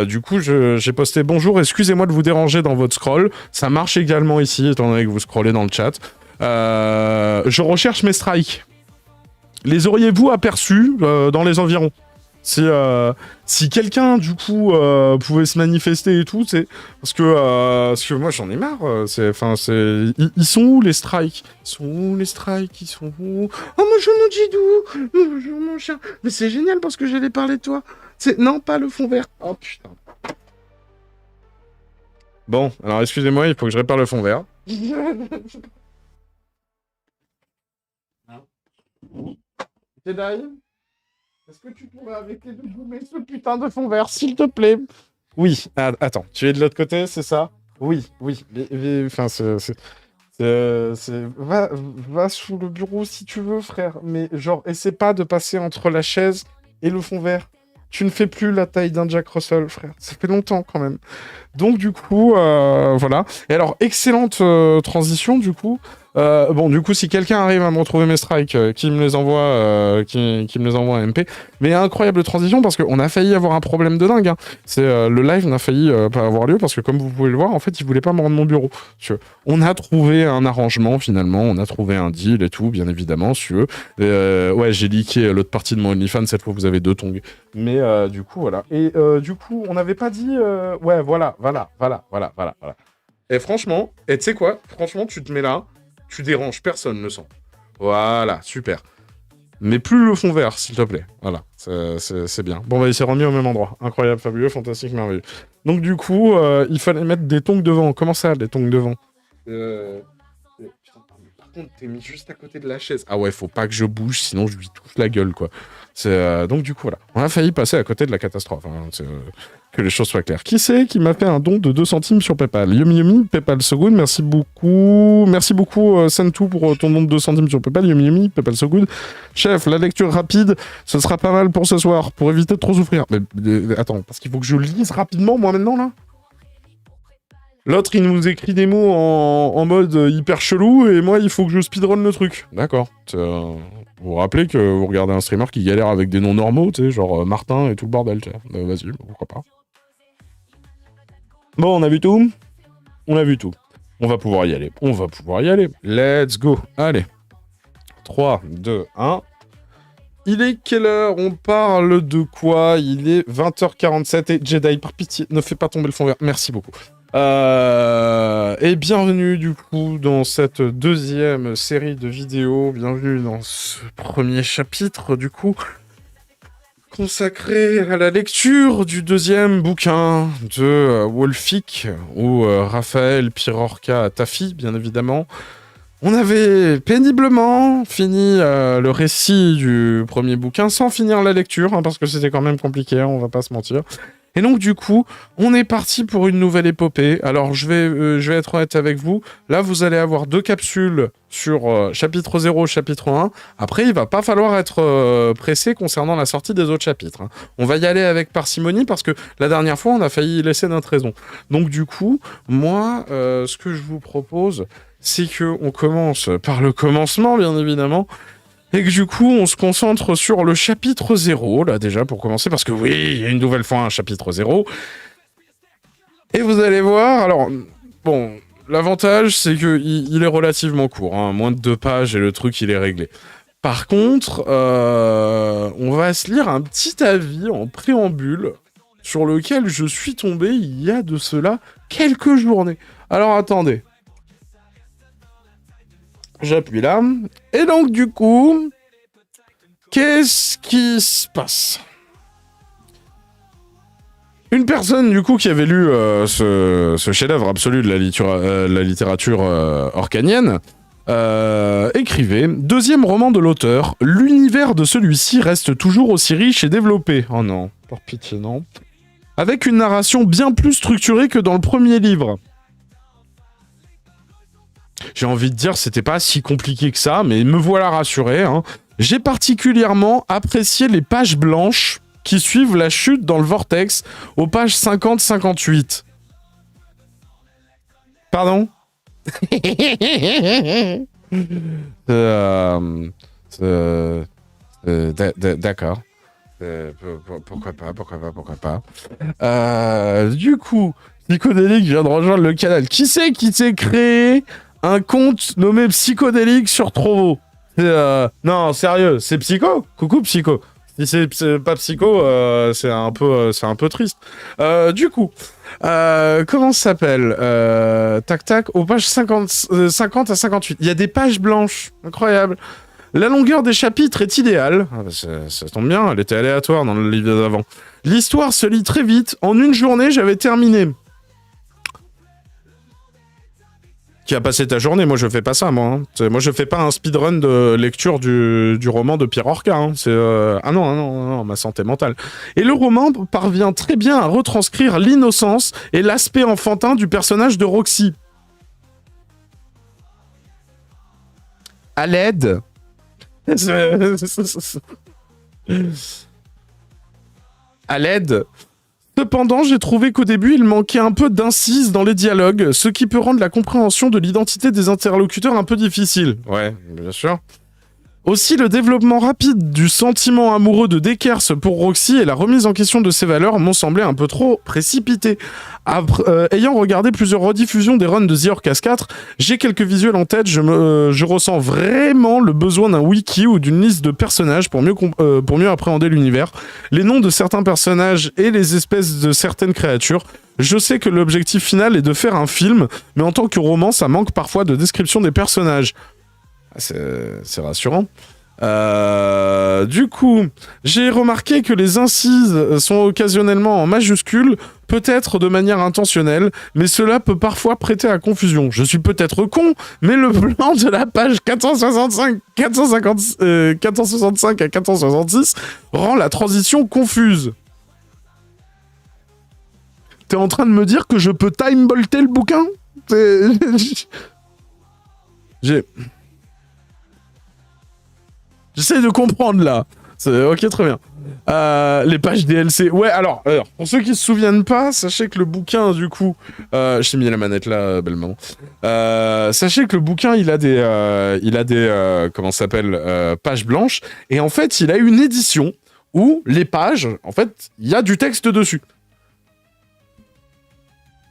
Speaker 6: Du coup, j'ai posté bonjour, excusez-moi de vous déranger dans votre scroll. Ça marche également ici, étant donné que vous scrollez dans le chat. Je recherche mes strikes. Les auriez-vous aperçus dans les environs? Si quelqu'un, du coup, pouvait se manifester et tout, c'est parce que moi, j'en ai marre. Ils sont où, les strikes? Ils sont où, les strikes? Ils sont où? Oh, bonjour, mon Jidou! Bonjour, mon chat! Mais c'est génial parce que j'allais parler de toi. Non, pas le fond vert. Oh, putain. Bon, alors, excusez-moi, il faut que je répare le fond vert. Jedi? Est-ce que tu pourrais arrêter de gommer ce putain de fond vert, s'il te plaît? Oui, attends, tu es de l'autre côté, c'est ça? Oui. Enfin, va sous le bureau si tu veux, frère. Mais genre, essaie pas de passer entre la chaise et le fond vert. Tu ne fais plus la taille d'un Jack Russell, frère. Ça fait longtemps, quand même. Donc, du coup, voilà. Et alors, excellente transition, du coup. Bon, du coup, si quelqu'un arrive à me retrouver mes strikes, qui me les envoie, qui me les envoie à MP. Mais incroyable transition parce qu'on a failli avoir un problème de dingue. Le live n'a failli pas avoir lieu parce que, comme vous pouvez le voir, en fait, il voulait pas me rendre mon bureau. On a trouvé un arrangement finalement, on a trouvé un deal et tout, bien évidemment, si tu veux. Ouais, j'ai leaké l'autre partie de mon OnlyFans, cette fois vous avez 2 tongs. Mais du coup, voilà. Et du coup, on n'avait pas dit. Ouais, voilà. Et franchement, tu sais quoi? Franchement, tu te mets là. Tu déranges personne, le sang. Voilà, super. Mais plus le fond vert, s'il te plaît. Voilà, c'est bien. Bon, bah, il s'est remis au même endroit. Incroyable, fabuleux, fantastique, merveilleux. Donc, du coup, il fallait mettre des tongs devant. Comment ça, des tongs devant? Putain, par contre, t'es mis juste à côté de la chaise. Ah ouais, faut pas que je bouge, sinon je lui touche la gueule, quoi. Donc, du coup, voilà. On a failli passer à côté de la catastrophe. Que les choses soient claires. Qui c'est qui m'a fait un don de 2 centimes sur PayPal? Yomi, PayPal So Good, merci beaucoup. Merci beaucoup, Santu, pour ton don de 2 centimes sur PayPal. Yomi, PayPal So Good. Chef, la lecture rapide, ce sera pas mal pour ce soir, pour éviter de trop souffrir. Mais attends, parce qu'il faut que je lise rapidement, moi, maintenant, là? L'autre, il nous écrit des mots en mode hyper chelou, et moi, il faut que je speedrun le truc. D'accord. Vous vous rappelez que vous regardez un streamer qui galère avec des noms normaux, tu sais, genre Martin et tout le bordel, tu sais. Vas-y, pourquoi pas. Bon, on a vu tout? On a vu tout. On va pouvoir y aller. Let's go. Allez. 3, 2, 1. Il est quelle heure? On parle de quoi? Il est 20h47 et Jedi, par pitié, ne fais pas tomber le fond vert. Merci beaucoup. Et bienvenue du coup dans cette deuxième série de vidéos. Bienvenue dans ce premier chapitre du coup consacré à la lecture du deuxième bouquin de Wolfic ou Raphaël Pirorca Tafi, bien évidemment. On avait péniblement fini le récit du premier bouquin sans finir la lecture, parce que c'était quand même compliqué, on va pas se mentir. Et donc du coup, on est parti pour une nouvelle épopée. Alors je vais être honnête avec vous. Là, vous allez avoir 2 capsules sur chapitre 0, chapitre 1. Après, il va pas falloir être pressé concernant la sortie des autres chapitres. On va y aller avec parcimonie parce que la dernière fois, on a failli y laisser notre raison. Donc du coup, moi, ce que je vous propose, c'est que on commence par le commencement, bien évidemment, et que du coup, on se concentre sur le chapitre 0, là, déjà, pour commencer, parce que oui, il y a une nouvelle fois un chapitre 0. Et vous allez voir, alors, bon, l'avantage, c'est qu'il est relativement court, hein, moins de 2 pages, et le truc, il est réglé. Par contre, on va se lire un petit avis en préambule, sur lequel je suis tombé il y a de cela quelques journées. Alors, attendez. J'appuie là. Et donc, du coup, qu'est-ce qui se passe ? Une personne, du coup, qui avait lu ce chef-d'œuvre absolu de la littérature orcanienne, écrivait « Deuxième roman de l'auteur, l'univers de celui-ci reste toujours aussi riche et développé. » Oh non, par pitié, non. Avec une narration bien plus structurée que dans le premier livre. J'ai envie de dire, c'était pas si compliqué que ça, mais me voilà rassuré. Hein. J'ai particulièrement apprécié les pages blanches qui suivent la chute dans le vortex aux pages 50-58. Pardon ? D'accord. Pourquoi pas. Du coup, Psychodélique vient de rejoindre le canal. Qui c'est qui s'est créé un compte nommé Psychodélique sur Trovo? Non, sérieux, c'est Psycho? Coucou Psycho. Si c'est pas Psycho, c'est un peu triste. Du coup, comment ça s'appelle? Tac, aux pages 50 à 58. Il y a des pages blanches. Incroyable. La longueur des chapitres est idéale. Ah bah ça tombe bien, elle était aléatoire dans le livre d'avant. L'histoire se lit très vite. En une journée, j'avais terminé. Qui a passé ta journée? Moi, je fais pas ça, moi. Hein. Moi, je fais pas un speedrun de lecture du roman de Pierre Orca. Hein. Ah non, ma santé mentale. Et le roman parvient très bien à retranscrire l'innocence et l'aspect enfantin du personnage de Roxy. À l'aide. À l'aide. Cependant, j'ai trouvé qu'au début, il manquait un peu d'incise dans les dialogues, ce qui peut rendre la compréhension de l'identité des interlocuteurs un peu difficile. Ouais, bien sûr. Aussi, le développement rapide du sentiment amoureux de Dekers pour Roxy et la remise en question de ses valeurs m'ont semblé un peu trop précipités. Ayant regardé plusieurs rediffusions des runs de The Orcas 4, j'ai quelques visuels en tête, je ressens vraiment le besoin d'un wiki ou d'une liste de personnages pour mieux appréhender l'univers, les noms de certains personnages et les espèces de certaines créatures. Je sais que l'objectif final est de faire un film, mais en tant que roman, ça manque parfois de description des personnages. C'est rassurant. Du coup, j'ai remarqué que les incises sont occasionnellement en majuscules, peut-être de manière intentionnelle, mais cela peut parfois prêter à confusion. Je suis peut-être con, mais le plan de la page 465 à 466 rend la transition confuse. T'es en train de me dire que je peux time-bolter le bouquin? J'essaie de comprendre là. Ok, très bien. Les pages DLC. Ouais, alors, pour ceux qui se souviennent pas, sachez que le bouquin, du coup... je t'ai mis la manette là, belle maman. Sachez que le bouquin, il a des comment ça s'appelle, pages blanches. Et en fait, il a une édition où les pages, en fait, il y a du texte dessus.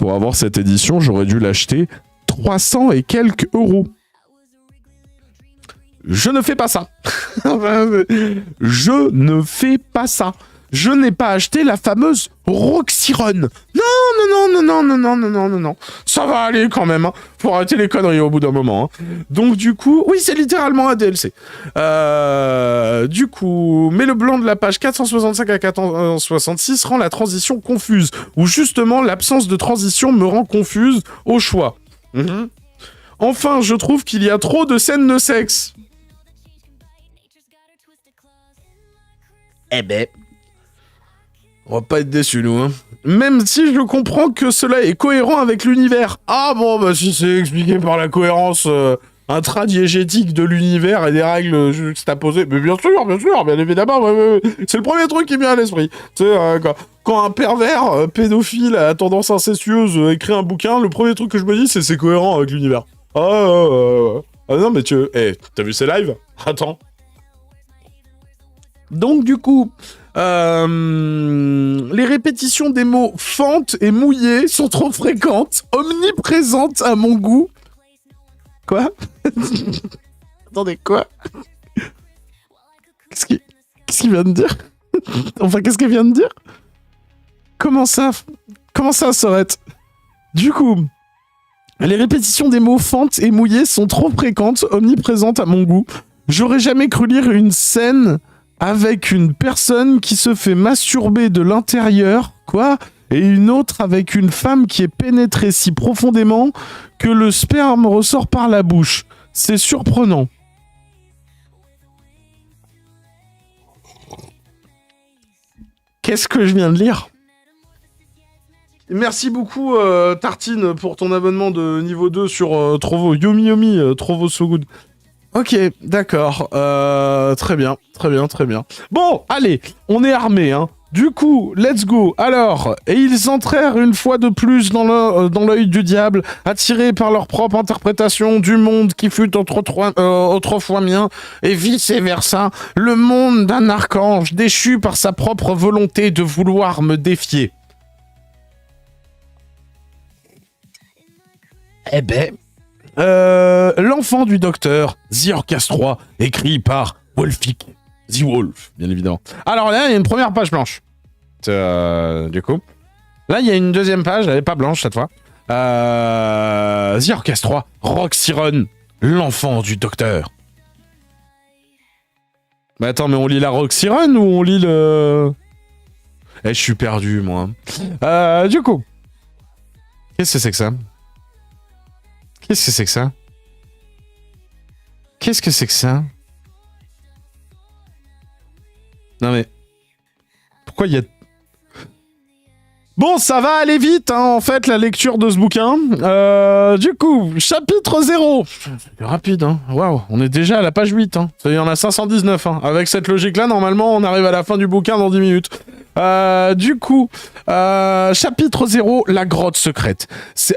Speaker 6: Pour avoir cette édition, j'aurais dû l'acheter 300 et quelques euros. Je ne fais pas ça. Je ne fais pas ça. Je n'ai pas acheté la fameuse Roxy Run. Non. Ça va aller quand même. Hein. Faut arrêter les conneries au bout d'un moment. Hein. Donc du coup, oui, c'est littéralement un DLC. Du coup, mais le blanc de la page 465 à 466 rend la transition confuse. Ou justement, l'absence de transition me rend confuse au choix. Enfin, je trouve qu'il y a trop de scènes de sexe. Eh ben, on va pas être déçus, nous, hein. Même si je comprends que cela est cohérent avec l'univers. Ah bon, bah si c'est expliqué par la cohérence intradiégétique de l'univers et des règles juxtaposées, mais bien évidemment, ouais. C'est le premier truc qui me vient à l'esprit. Tu sais, quand un pervers pédophile à tendance incestueuse écrit un bouquin, le premier truc que je me dis, c'est cohérent avec l'univers. Ah non, mais t'as vu ces lives? Attends. Donc, du coup, les répétitions des mots fente et mouillé sont trop fréquentes, omniprésentes à mon goût. Quoi? Attendez, quoi? Qu'est-ce qu'il vient de dire? Enfin, qu'est-ce qu'il vient de dire? Comment ça, Sorette? Du coup, les répétitions des mots fente et mouillé sont trop fréquentes, omniprésentes à mon goût. J'aurais jamais cru lire une scène avec une personne qui se fait masturber de l'intérieur, quoi, et une autre avec une femme qui est pénétrée si profondément que le sperme ressort par la bouche. C'est surprenant. Qu'est-ce que je viens de lire? Merci beaucoup, Tartine, pour ton abonnement de niveau 2 sur Trovo. Yomi, Trovo So Good. Ok, d'accord. Très bien. Bon, allez, on est armés, hein. Du coup, let's go. Alors, et ils entrèrent une fois de plus dans l'œil du diable, attirés par leur propre interprétation du monde qui fut autrefois mien, et vice-versa, le monde d'un archange déchu par sa propre volonté de vouloir me défier. Eh ben, l'enfant du docteur, The Orchestre 3, écrit par Wolfik, The Wolf, bien évidemment. Alors là, il y a une première page blanche. Du coup. Là, il y a une deuxième page, elle n'est pas blanche cette fois. The Orchestre 3, Rock Siren, l'enfant du docteur. Mais attends, mais on lit la Rock Siren ou on lit le... Eh, je suis perdu, moi. Du coup. Qu'est-ce que c'est que ça? Qu'est-ce que c'est que ça? Qu'est-ce que c'est que ça? Non mais... Pourquoi il y a... Bon, ça va aller vite, hein, en fait, la lecture de ce bouquin. Du coup, chapitre 0. C'est rapide, hein. Waouh, on est déjà à la page 8, hein. Il y en a 519, hein. Avec cette logique-là, normalement, on arrive à la fin du bouquin dans 10 minutes. Du coup, chapitre 0, la grotte secrète.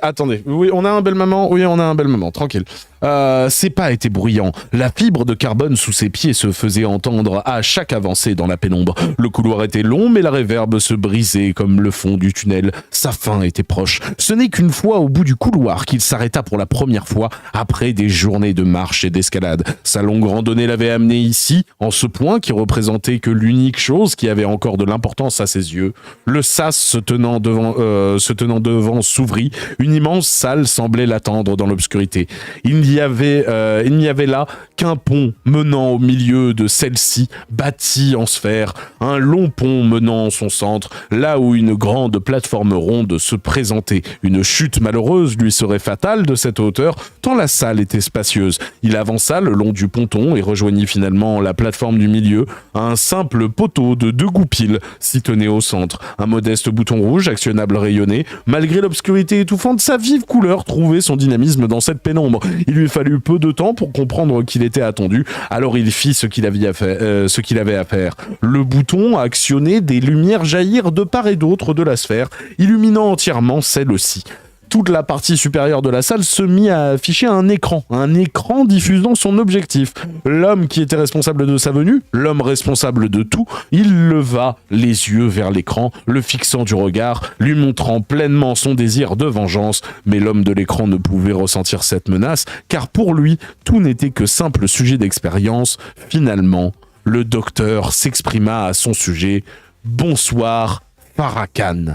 Speaker 6: Attendez, oui, on a un bel moment. Oui, on a un bel moment, tranquille. Ses pas étaient bruyants. La fibre de carbone sous ses pieds se faisait entendre à chaque avancée dans la pénombre. Le couloir était long, mais la réverbe se brisait comme le fond du tunnel. Sa fin était proche. Ce n'est qu'une fois au bout du couloir qu'il s'arrêta pour la première fois après des journées de marche et d'escalade. Sa longue randonnée l'avait amené ici, en ce point qui représentait que l'unique chose qui avait encore de l'importance à ses yeux. Le sas se tenant devant s'ouvrit. Une immense salle semblait l'attendre dans l'obscurité. Il n'y avait là qu'un pont menant au milieu de celle-ci, bâti en sphère, un long pont menant en son centre, là où une grande plateforme ronde se présentait. Une chute malheureuse lui serait fatale de cette hauteur, tant la salle était spacieuse. Il avança le long du ponton et rejoignit finalement la plateforme du milieu. Un simple poteau de 2 goupils s'y tenait au centre. Un modeste bouton rouge actionnable rayonnait. Malgré l'obscurité étouffante, sa vive couleur trouvait son dynamisme dans cette pénombre. Il lui fallut peu de temps pour comprendre qu'il était attendu, alors il fit ce qu'il avait à faire. Le bouton actionné, des lumières jaillirent de part et d'autre de la sphère, illuminant entièrement celle-ci. Toute la partie supérieure de la salle se mit à afficher un écran diffusant son objectif. L'homme qui était responsable de sa venue, l'homme responsable de tout, il leva les yeux vers l'écran, le fixant du regard, lui montrant pleinement son désir de vengeance. Mais l'homme de l'écran ne pouvait ressentir cette menace, car pour lui, tout n'était que simple sujet d'expérience. Finalement, le docteur s'exprima à son sujet. « Bonsoir, Farrakhan ».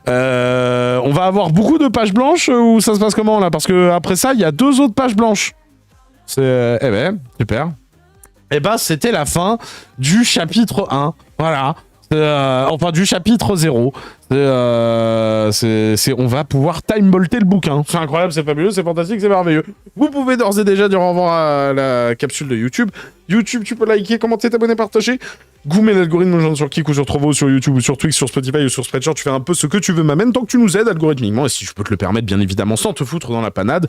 Speaker 6: On va avoir beaucoup de pages blanches ou ça se passe comment là? Parce que après ça, il y a 2 autres pages blanches. C'est... Eh ben, super. Eh ben, c'était la fin du chapitre 1. Voilà. Enfin, du chapitre 0. On va pouvoir time-bolter le bouquin. C'est incroyable, c'est fabuleux, c'est fantastique, c'est merveilleux. Vous pouvez d'ores et déjà dire au revoir à la capsule de YouTube. YouTube, tu peux liker, commenter, t'abonner, partager. Goumer l'algorithme, nous joindre sur Kik ou sur Trovo, sur YouTube ou sur Twix, sur Spotify ou sur Spreadshirt. Tu fais un peu ce que tu veux, m'amène tant que tu nous aides algorithmiquement. Et si je peux te le permettre, bien évidemment, sans te foutre dans la panade.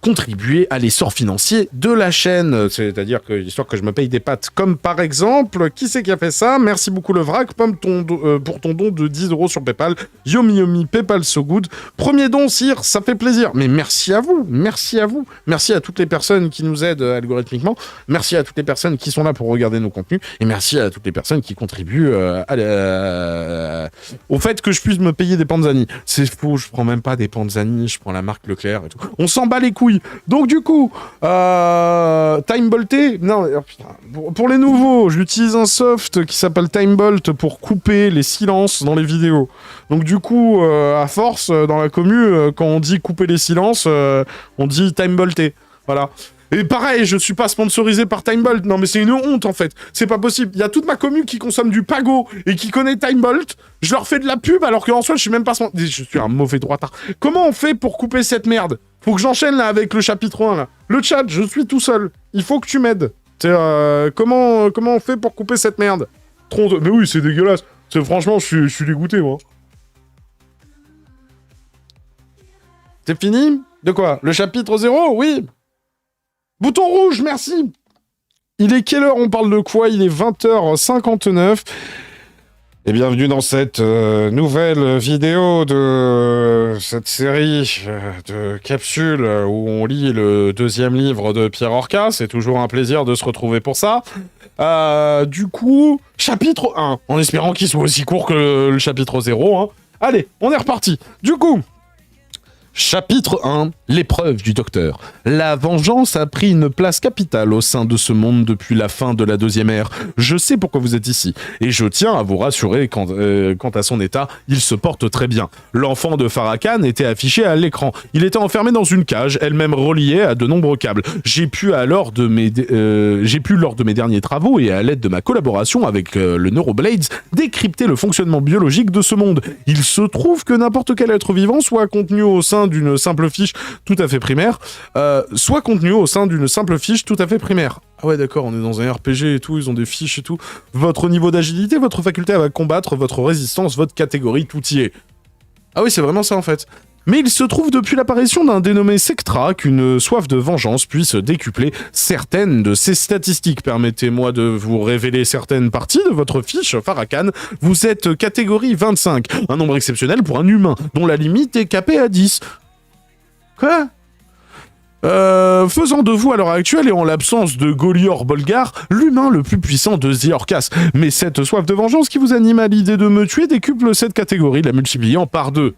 Speaker 6: contribuer à l'essor financier de la chaîne. C'est-à-dire que, histoire que je me paye des pâtes. Comme par exemple, qui c'est qui a fait ça? Merci beaucoup le vrac, Pomme, pour ton don de 10 € sur Paypal. Yomi, Paypal so good. Premier don, sire, ça fait plaisir. Mais merci à vous, merci à vous. Merci à toutes les personnes qui nous aident algorithmiquement. Merci à toutes les personnes qui sont là pour regarder nos contenus. Et merci à toutes les personnes qui contribuent au fait que je puisse me payer des Panzani. C'est faux, je prends même pas des Panzani, je prends la marque Leclerc et tout. On s'en bat les couilles. Donc du coup, Time Bolté, non, putain, pour les nouveaux, j'utilise un soft qui s'appelle Time Bolt pour couper les silences dans les vidéos. Donc du coup, à force, dans la commu, quand on dit couper les silences, on dit Time Bolté. Voilà. Et pareil, je suis pas sponsorisé par Time Bolt. Non, mais c'est une honte, en fait. C'est pas possible. Il y a toute ma commu qui consomme du Pago et qui connaît Time Bolt. Je leur fais de la pub alors qu'en soi, je suis même pas... Je suis un mauvais droitard. Comment on fait pour couper cette merde? Faut que j'enchaîne, là, avec le chapitre 1, là. Le chat, je suis tout seul. Il faut que tu m'aides. Comment on fait pour couper cette merde? Mais oui, c'est dégueulasse. Franchement, je suis dégoûté, moi. C'est fini? De quoi? Le chapitre 0? Oui. Bouton rouge, merci. Il est quelle heure? On parle de quoi? Il est 20h59. Et bienvenue dans cette nouvelle vidéo de cette série de capsules où on lit le 2e livre de Pierre Orca. C'est toujours un plaisir de se retrouver pour ça. Du coup, chapitre 1, en espérant qu'il soit aussi court que le chapitre 0. Hein. Allez, on est reparti. Du coup... Chapitre 1, l'épreuve du docteur. La vengeance a pris une place capitale au sein de ce monde depuis la fin de la 2e ère. Je sais pourquoi vous êtes ici, et je tiens à vous rassurer quant à son état, il se porte très bien. L'enfant de Farrakhan était affiché à l'écran. Il était enfermé dans une cage, elle-même reliée à de nombreux câbles. J'ai pu, lors de mes derniers travaux et à l'aide de ma collaboration avec le Neuroblades, décrypter le fonctionnement biologique de ce monde. Il se trouve que n'importe quel être vivant soit contenu au sein d'une simple fiche tout à fait primaire, Ah ouais, d'accord, on est dans un RPG et tout, ils ont des fiches et tout. Votre niveau d'agilité, votre faculté à combattre, votre résistance, votre catégorie, tout y est. Ah oui, c'est vraiment ça en fait. Mais il se trouve depuis l'apparition d'un dénommé Sectra qu'une soif de vengeance puisse décupler certaines de ses statistiques. Permettez-moi de vous révéler certaines parties de votre fiche, Farrakhan. Vous êtes catégorie 25, un nombre exceptionnel pour un humain, dont la limite est capée à 10. Quoi ? Faisant de vous à l'heure actuelle et en l'absence de Golior Bolgar, l'humain le plus puissant de The Orcas. Mais cette soif de vengeance qui vous anime à l'idée de me tuer décuple cette catégorie, la multipliant par 2.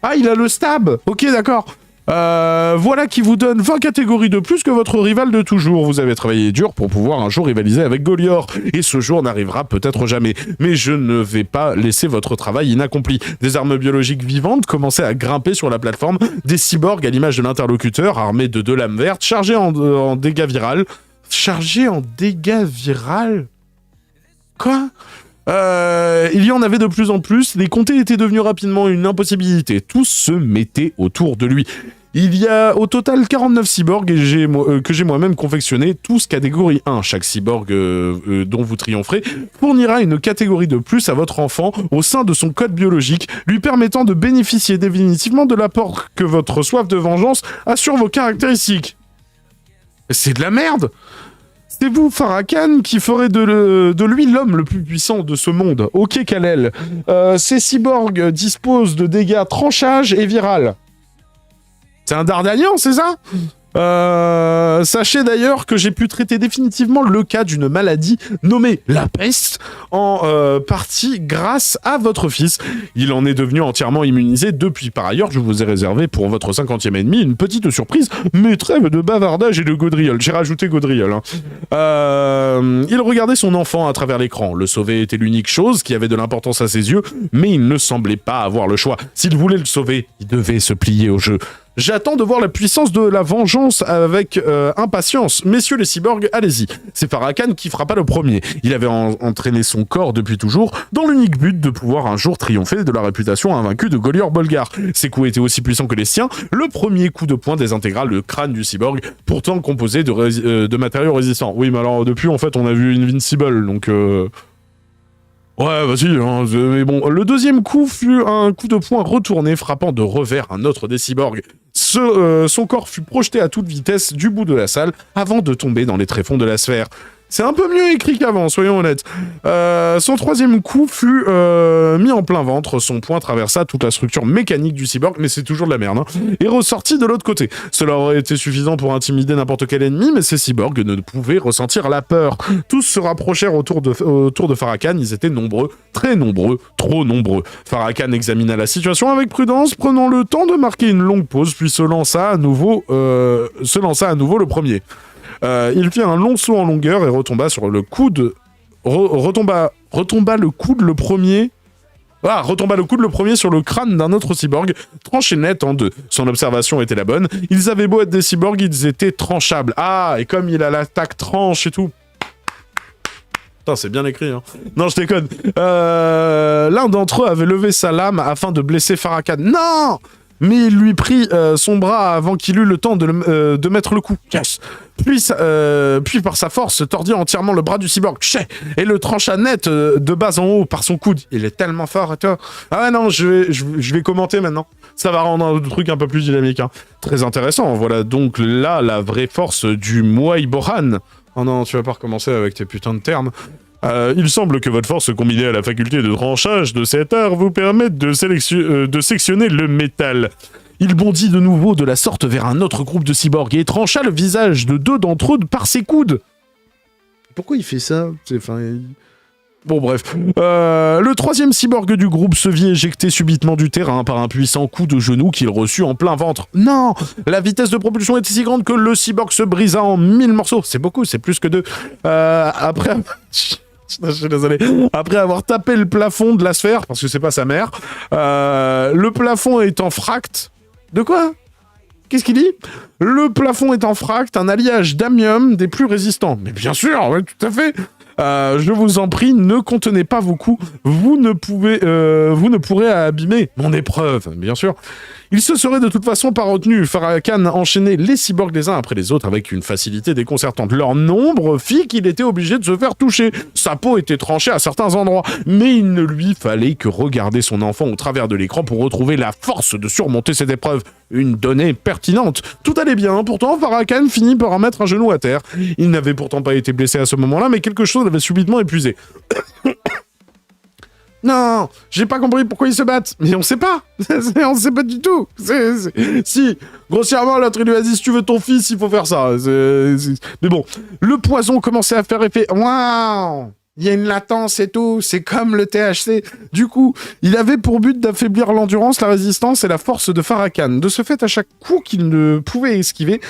Speaker 6: Ah, il a le stab. Ok, d'accord. Voilà qui vous donne 20 catégories de plus que votre rival de toujours. Vous avez travaillé dur pour pouvoir un jour rivaliser avec Golior. Et ce jour n'arrivera peut-être jamais. Mais je ne vais pas laisser votre travail inaccompli. Des armes biologiques vivantes commençaient à grimper sur la plateforme. Des cyborgs à l'image de l'interlocuteur, armés de 2 lames vertes, chargés en dégâts viral. Chargés en dégâts viral? Quoi ? Il y en avait de plus en plus, les compter étaient devenus rapidement une impossibilité, tous se mettaient autour de lui. Il y a au total 49 cyborgs que j'ai moi-même confectionnés, tous catégorie 1. Chaque cyborg dont vous triompherez fournira une catégorie de plus à votre enfant au sein de son code biologique, lui permettant de bénéficier définitivement de l'apport que votre soif de vengeance a sur vos caractéristiques. C'est de la merde! C'est vous, Farrakhan, qui ferez de lui l'homme le plus puissant de ce monde. Ok, Kalel. Ces cyborgs disposent de dégâts tranchage et viral. C'est un Dardanian, c'est ça? Sachez d'ailleurs que j'ai pu traiter définitivement le cas d'une maladie nommée la peste, en partie grâce à votre fils. Il en est devenu entièrement immunisé depuis. Par ailleurs, je vous ai réservé pour votre 50e ennemi une petite surprise, mais trêve de bavardage et de gaudriole. J'ai rajouté gaudriole. Hein. Il regardait son enfant à travers l'écran. Le sauver était l'unique chose qui avait de l'importance à ses yeux, mais il ne semblait pas avoir le choix. S'il voulait le sauver, il devait se plier au jeu. J'attends de voir la puissance de la vengeance avec impatience. Messieurs les cyborgs, allez-y. C'est Farrakhan qui frappa le premier. Il avait entraîné son corps depuis toujours, dans l'unique but de pouvoir un jour triompher de la réputation invaincue de Golior Bolgar. Ses coups étaient aussi puissants que les siens. Le premier coup de poing désintégra le crâne du cyborg, pourtant composé de matériaux résistants. Oui, mais alors depuis, en fait, on a vu Invincible, donc... Ouais, vas-y, hein, mais bon. Le deuxième coup fut un coup de poing retourné, frappant de revers un autre des cyborgs. son corps fut projeté à toute vitesse du bout de la salle avant de tomber dans les tréfonds de la sphère. C'est un peu mieux écrit qu'avant, soyons honnêtes. Son troisième coup fut mis en plein ventre, son poing traversa toute la structure mécanique du cyborg, mais c'est toujours de la merde, hein, et ressortit de l'autre côté. Cela aurait été suffisant pour intimider n'importe quel ennemi, mais ces cyborgs ne pouvaient ressentir la peur. Tous se rapprochèrent autour de Farrakhan, ils étaient nombreux, très nombreux, trop nombreux. Farrakhan examina la situation avec prudence, prenant le temps de marquer une longue pause, puis se lança à nouveau le premier. Il fit un long saut en longueur et retomba sur le coude. Retomba le coude le premier. Retomba le coude le premier sur le crâne d'un autre cyborg, tranché net en deux. Son observation était la bonne. Ils avaient beau être des cyborgs, ils étaient tranchables. Ah, et comme il a l'attaque tranche et tout. Putain, c'est bien écrit, hein. Non, je déconne. L'un d'entre eux avait levé sa lame afin de blesser Farrakhan. Non! Mais il lui prit son bras avant qu'il eût le temps de mettre le coup. Yes. Puis par sa force, tordit entièrement le bras du cyborg. Et le trancha net de bas en haut par son coude. Il est tellement fort, toi. Ah ouais, non, je vais commenter maintenant. Ça va rendre un truc un peu plus dynamique. Hein. Très intéressant. Voilà donc là la vraie force du Muay Boran. Oh non, tu vas pas recommencer avec tes putains de termes. Il semble que votre force combinée à la faculté de tranchage de cet art vous permette de sectionner le métal. Il bondit de nouveau de la sorte vers un autre groupe de cyborgs et trancha le visage de deux d'entre eux par ses coudes. Pourquoi il fait ça? Bon bref. Le troisième cyborg du groupe se vit éjecté subitement du terrain par un puissant coup de genou qu'il reçut en plein ventre. Non! La vitesse de propulsion était si grande que le cyborg se brisa en 1000 morceaux. C'est beaucoup, c'est plus que 2. Je suis désolé. Après avoir tapé le plafond de la sphère, parce que c'est pas sa mère, le plafond est en fracte. De quoi? Qu'est-ce qu'il dit? Le plafond est en fracte, un alliage d'amium des plus résistants. Mais bien sûr, ouais, tout à fait. Je vous en prie, ne contenez pas vos coups. Vous ne pourrez abîmer mon épreuve, bien sûr. Il se serait de toute façon pas retenu. Farrakhan enchaînait les cyborgs les uns après les autres avec une facilité déconcertante. Leur nombre fit qu'il était obligé de se faire toucher. Sa peau était tranchée à certains endroits, mais il ne lui fallait que regarder son enfant au travers de l'écran pour retrouver la force de surmonter cette épreuve. Une donnée pertinente. Tout allait bien, pourtant Farrakhan finit par remettre un genou à terre. Il n'avait pourtant pas été blessé à ce moment-là, mais quelque chose l'avait subitement épuisé. Non, j'ai pas compris pourquoi ils se battent. Mais on sait pas. On sait pas du tout. Si, grossièrement, l'autre il lui a dit si tu veux ton fils, il faut faire ça. Mais bon, le poison commençait à faire effet. Waouh! Il y a une latence et tout, c'est comme le THC. Du coup, il avait pour but d'affaiblir l'endurance, la résistance et la force de Farrakhan. De ce fait, à chaque coup qu'il ne pouvait esquiver,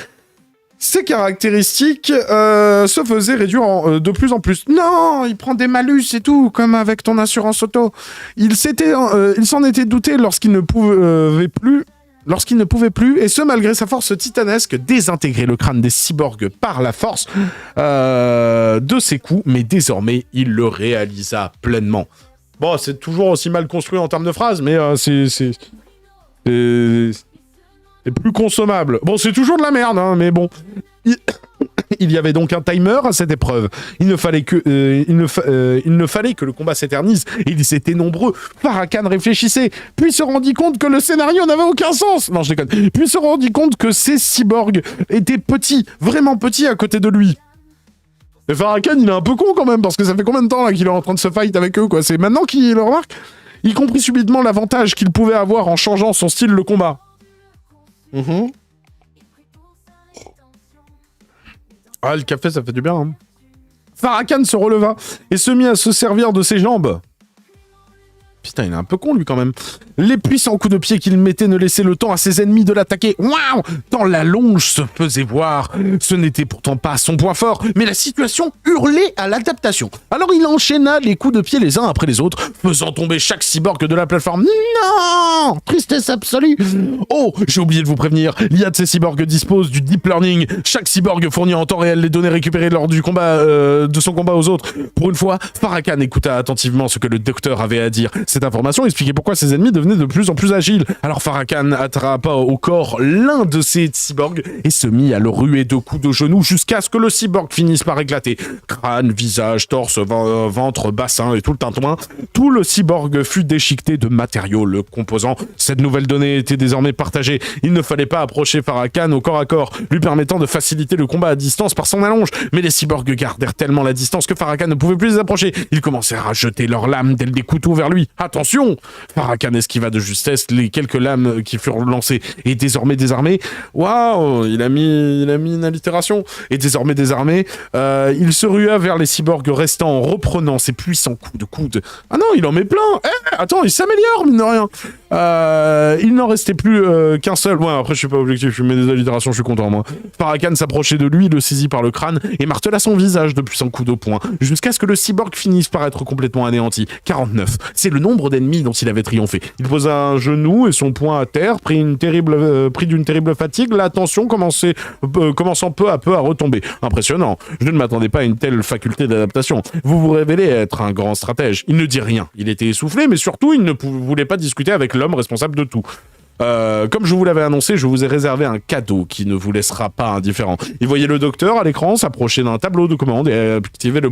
Speaker 6: ses caractéristiques se faisaient réduire de plus en plus. Non, il prend des malus et tout, comme avec ton assurance auto. Il s'en était douté lorsqu'il ne pouvait plus, et ce malgré sa force titanesque, désintégrer le crâne des cyborgs par la force de ses coups, mais désormais, il le réalisa pleinement. Bon, c'est toujours aussi mal construit en termes de phrases, mais c'est plus consommable. Bon, c'est toujours de la merde, hein, mais bon. Il y avait donc un timer à cette épreuve. Il ne fallait que le combat s'éternise. Et ils étaient nombreux. Farrakhan réfléchissait, puis se rendit compte que le scénario n'avait aucun sens. Non, je déconne. Puis se rendit compte que ces cyborgs étaient petits, vraiment petits à côté de lui. Et Farrakhan, il est un peu con quand même, parce que ça fait combien de temps là qu'il est en train de se fight avec eux, quoi. C'est maintenant qu'il le remarque. Il comprit subitement l'avantage qu'il pouvait avoir en changeant son style de combat. Ah, le café, ça fait du bien, hein. Farrakhan se releva et se mit à se servir de ses jambes. Putain, il est un peu con, lui, quand même. Les puissants coups de pied qu'il mettait ne laissaient le temps à ses ennemis de l'attaquer. Waouh! Tant la longe se faisait voir. Ce n'était pourtant pas son point fort, mais la situation hurlait à l'adaptation. Alors il enchaîna les coups de pied les uns après les autres, faisant tomber chaque cyborg de la plateforme. Non! Tristesse absolue! Oh, j'ai oublié de vous prévenir, l'IA de ces cyborgs dispose du deep learning. Chaque cyborg fournit en temps réel les données récupérées lors du combat, de son combat aux autres. Pour une fois, Farrakhan écouta attentivement ce que le docteur avait à dire. Cette information expliquait pourquoi ses ennemis devenaient de plus en plus agiles. Alors Farrakhan attrapa au corps l'un de ces cyborgs et se mit à le ruer de coups de genoux jusqu'à ce que le cyborg finisse par éclater. Crâne, visage, torse, ventre, bassin et tout le tintouin. Tout le cyborg fut déchiqueté de matériaux le composant. Cette nouvelle donnée était désormais partagée. Il ne fallait pas approcher Farrakhan au corps à corps, lui permettant de faciliter le combat à distance par son allonge. Mais les cyborgs gardèrent tellement la distance que Farrakhan ne pouvait plus les approcher. Ils commencèrent à jeter leurs lames telles des couteaux vers lui. Attention! Farrakhan esquiva de justesse les quelques lames qui furent lancées. Et désormais désarmé, waouh, il a mis une allitération. Et désormais désarmé, il se rua vers les cyborgs restants en reprenant ses puissants coups de coude. Ah non, il en met plein. Attends, il s'améliore, mine de rien. Il n'en restait plus qu'un seul. Ouais, après, je suis pas objectif, je mets des allitérations, je suis content, moi. Farrakhan s'approchait de lui, le saisit par le crâne et martela son visage de puissants coups de poing, jusqu'à ce que le cyborg finisse par être complètement anéanti. 49. C'est le nombre d'ennemis dont il avait triomphé. Il posa un genou et son poing à terre, pris d'une terrible fatigue, la tension commençant peu à peu à retomber. Impressionnant. Je ne m'attendais pas à une telle faculté d'adaptation. Vous vous révélez être un grand stratège. Il ne dit rien. Il était essoufflé, mais surtout, il ne voulait pas discuter avec l'homme responsable de tout. Comme je vous l'avais annoncé, je vous ai réservé un cadeau qui ne vous laissera pas indifférent. Il voyait le docteur à l'écran s'approcher d'un tableau de commande et activer un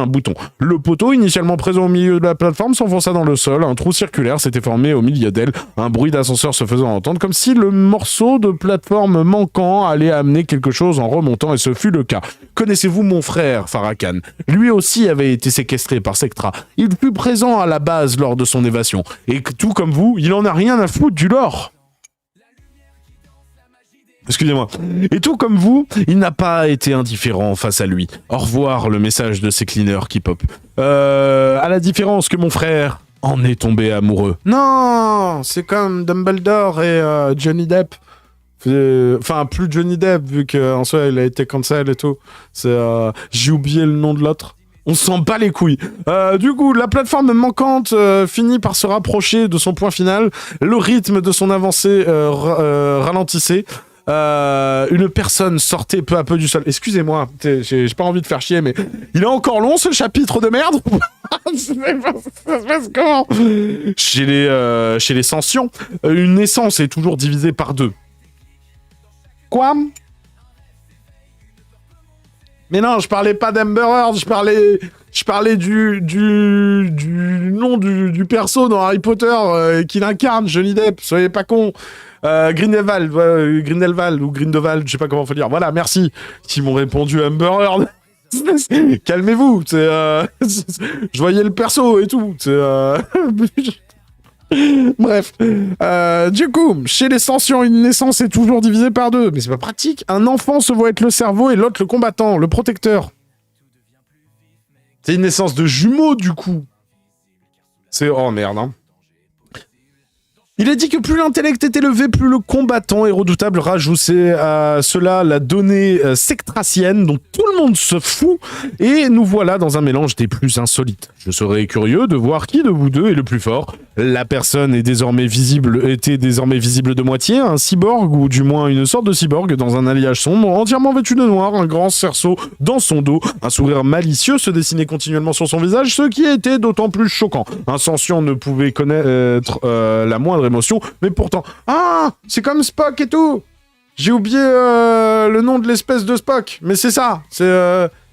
Speaker 6: bouton. Le poteau, initialement présent au milieu de la plateforme, s'enfonça dans le sol. Un trou circulaire s'était formé au milieu d'elle, un bruit d'ascenseur se faisant entendre, comme si le morceau de plateforme manquant allait amener quelque chose en remontant, et ce fut le cas. Connaissez-vous mon frère, Farrakhan? Lui aussi avait été séquestré par Sectra. Il fut présent à la base lors de son évasion. Et tout comme vous, il en a rien à foutre du lore. Excusez-moi. Et tout comme vous, il n'a pas été indifférent face à lui. Au revoir, le message de ces cleaners qui pop. À la différence que mon frère en est tombé amoureux. Non, c'est comme Dumbledore et Johnny Depp. Enfin, plus Johnny Depp, vu qu'en soi, il a été cancel et tout. J'ai oublié le nom de l'autre. On s'en bat les couilles. Du coup, la plateforme manquante finit par se rapprocher de son point final. Le rythme de son avancée ralentissait. Une personne sortait peu à peu du sol. Excusez-moi, j'ai pas envie de faire chier, mais il est encore long ce chapitre de merde. Ça se passe comment? Chez les Sentients, une essence est toujours divisée par 2. Quoi? Mais non, je parlais pas d'Amber Heard, je parlais du nom du perso dans Harry Potter qu'il incarne, Johnny Depp, soyez pas con. Grindelwald, ou Grindelwald, je sais pas comment faut dire. Voilà, merci. Qui m'ont répondu Amber Heard. Calmez-vous, je voyais le perso et tout. Bref. Du coup, chez les Sentients, une naissance est toujours divisée par 2. Mais c'est pas pratique. Un enfant se voit être le cerveau et l'autre le combattant, le protecteur. C'est une naissance de jumeaux, du coup. Oh merde, hein. Il est dit que plus l'intellect est élevé, plus le combattant est redoutable. Rajoutez à cela la donnée sectracienne dont tout le monde se fout. Et nous voilà dans un mélange des plus insolites. Je serais curieux de voir qui de vous deux est le plus fort. La personne était désormais visible de moitié, un cyborg, ou du moins une sorte de cyborg, dans un alliage sombre, entièrement vêtu de noir, un grand cerceau dans son dos. Un sourire malicieux se dessinait continuellement sur son visage, ce qui était d'autant plus choquant. Un sentient ne pouvait connaître la moindre émotion, mais pourtant... Ah, c'est comme Spock et tout. J'ai oublié le nom de l'espèce de Spock, mais c'est ça.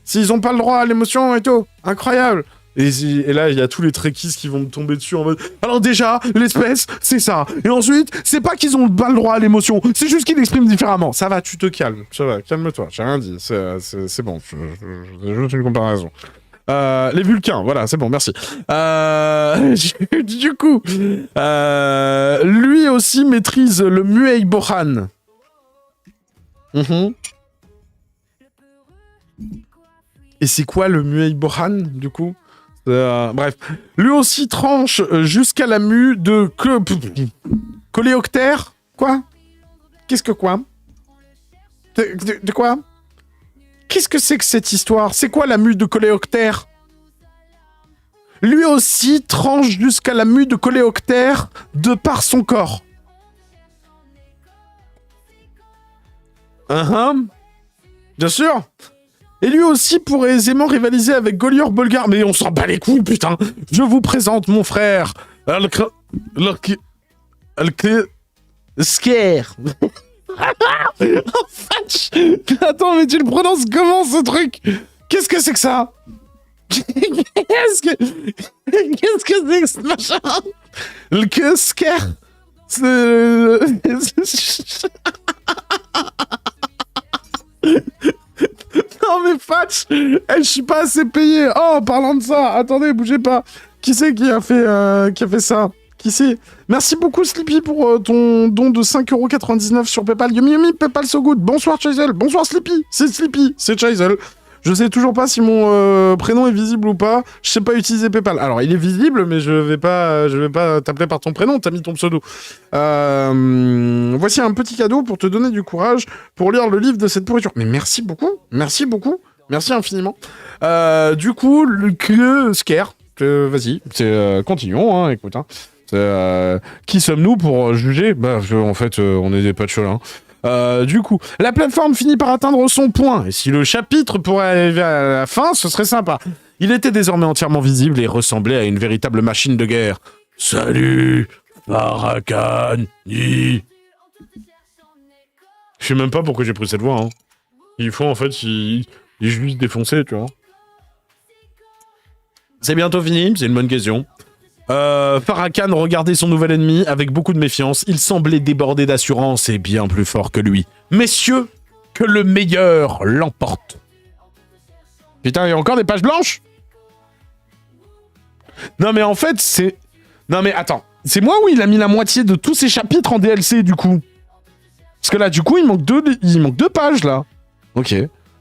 Speaker 6: S'ils ont pas le droit à l'émotion et tout. Incroyable. Et là, il y a tous les trekkies qui vont me tomber dessus en mode... Alors déjà, l'espèce, c'est ça. Et ensuite, c'est pas qu'ils ont pas le droit à l'émotion, c'est juste qu'ils l'expriment différemment. Ça va, tu te calmes. Ça va, calme-toi, j'ai rien dit. C'est bon, j'ai juste une comparaison. Les Vulcains, voilà, c'est bon, merci. Du coup, lui aussi maîtrise le Muay Bohan. Et c'est quoi le Muay Bohan, du coup? Bref. Lui aussi tranche jusqu'à la mue de... Coléoptère? Quoi? Qu'est-ce que quoi? De quoi? Qu'est-ce que c'est que cette histoire? C'est quoi la mue de Coléoptère? Lui aussi tranche jusqu'à la mue de Coléoptère de par son corps. Bien sûr. Et lui aussi pourrait aisément rivaliser avec Golior Bolgar. Mais on s'en bat les couilles, putain. Je vous présente mon frère. Scare. Oh, Fatch. Attends, mais tu le prononces comment, ce truc? Qu'est-ce que c'est que ça? Qu'est-ce que c'est que ce machin? Le que scare? Non mais Fatch, je suis pas assez payé. Oh, en parlant de ça, attendez, bougez pas. Qui c'est qui a fait ça? Qui c'est? Merci beaucoup Sleepy pour ton don de 5,99€ sur PayPal. Yumi Yumi, PayPal so good. Bonsoir Chaisel. Bonsoir Sleepy. C'est Sleepy, c'est Chaisel. Je sais toujours pas si mon prénom est visible ou pas. Je sais pas utiliser PayPal. Alors, il est visible, mais je vais pas t'appeler par ton prénom. T'as mis ton pseudo. Voici un petit cadeau pour te donner du courage pour lire le livre de cette pourriture. Mais merci beaucoup. Merci beaucoup. Merci infiniment. Du coup, le scare. Vas-y. Continuons, hein, écoute. Hein. Qui sommes-nous pour juger? Bah, en fait, on est des patcholins. Du coup, la plateforme finit par atteindre son point, et si le chapitre pourrait arriver à la fin, ce serait sympa. Il était désormais entièrement visible et ressemblait à une véritable machine de guerre. Salut, Farrakhan. Je sais même pas pourquoi j'ai pris cette voix. Hein. Il faut en fait, il est juste défoncé, tu vois. C'est bientôt fini, c'est une bonne question. Farrakhan regardait son nouvel ennemi avec beaucoup de méfiance. Il semblait débordé d'assurance et bien plus fort que lui. Messieurs, que le meilleur l'emporte. Putain, il y a encore des pages blanches? Non mais en fait, c'est... Non mais attends, c'est moi ou il a mis la moitié de tous ses chapitres en DLC du coup? Parce que là, du coup, il manque deux pages là. Ok.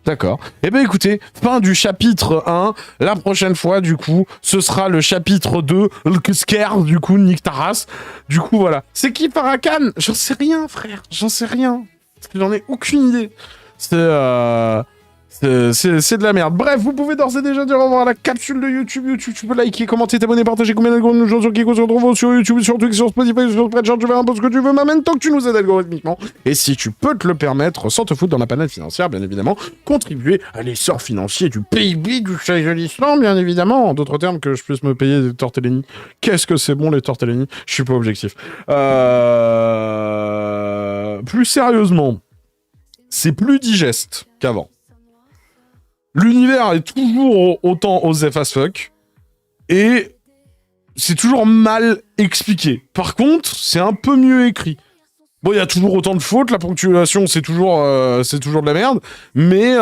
Speaker 6: D'accord. Eh ben écoutez, fin du chapitre 1. La prochaine fois, du coup, ce sera le chapitre 2. Le scare, du coup, Nick Taras. Du coup, voilà. C'est qui Farrakhan? J'en sais rien, frère. J'en sais rien. J'en ai aucune idée. C'est de la merde. Bref, vous pouvez d'ores et déjà dire au revoir à la capsule de YouTube. YouTube, tu peux liker, commenter, t'abonner, partager, combien de nous gens sur Kiko se retrouvent sur YouTube, sur Twitch, sur Spotify, sur Spreadshirt, tu fais un peu ce que tu veux, mais en même temps que tu nous aides algorithmiquement. Et si tu peux te le permettre, sans te foutre dans la panade financière, bien évidemment, contribuer à l'essor financier du PIB du Chaisel-Islam, bien évidemment. En d'autres termes, que je puisse me payer des tortellini. Qu'est-ce que c'est bon, les tortellini? Je suis pas objectif. Plus sérieusement, c'est plus digeste qu'avant. L'univers est toujours autant osef as fuck, et c'est toujours mal expliqué. Par contre, c'est un peu mieux écrit. Bon, il y a toujours autant de fautes, la ponctuation, c'est toujours de la merde, mais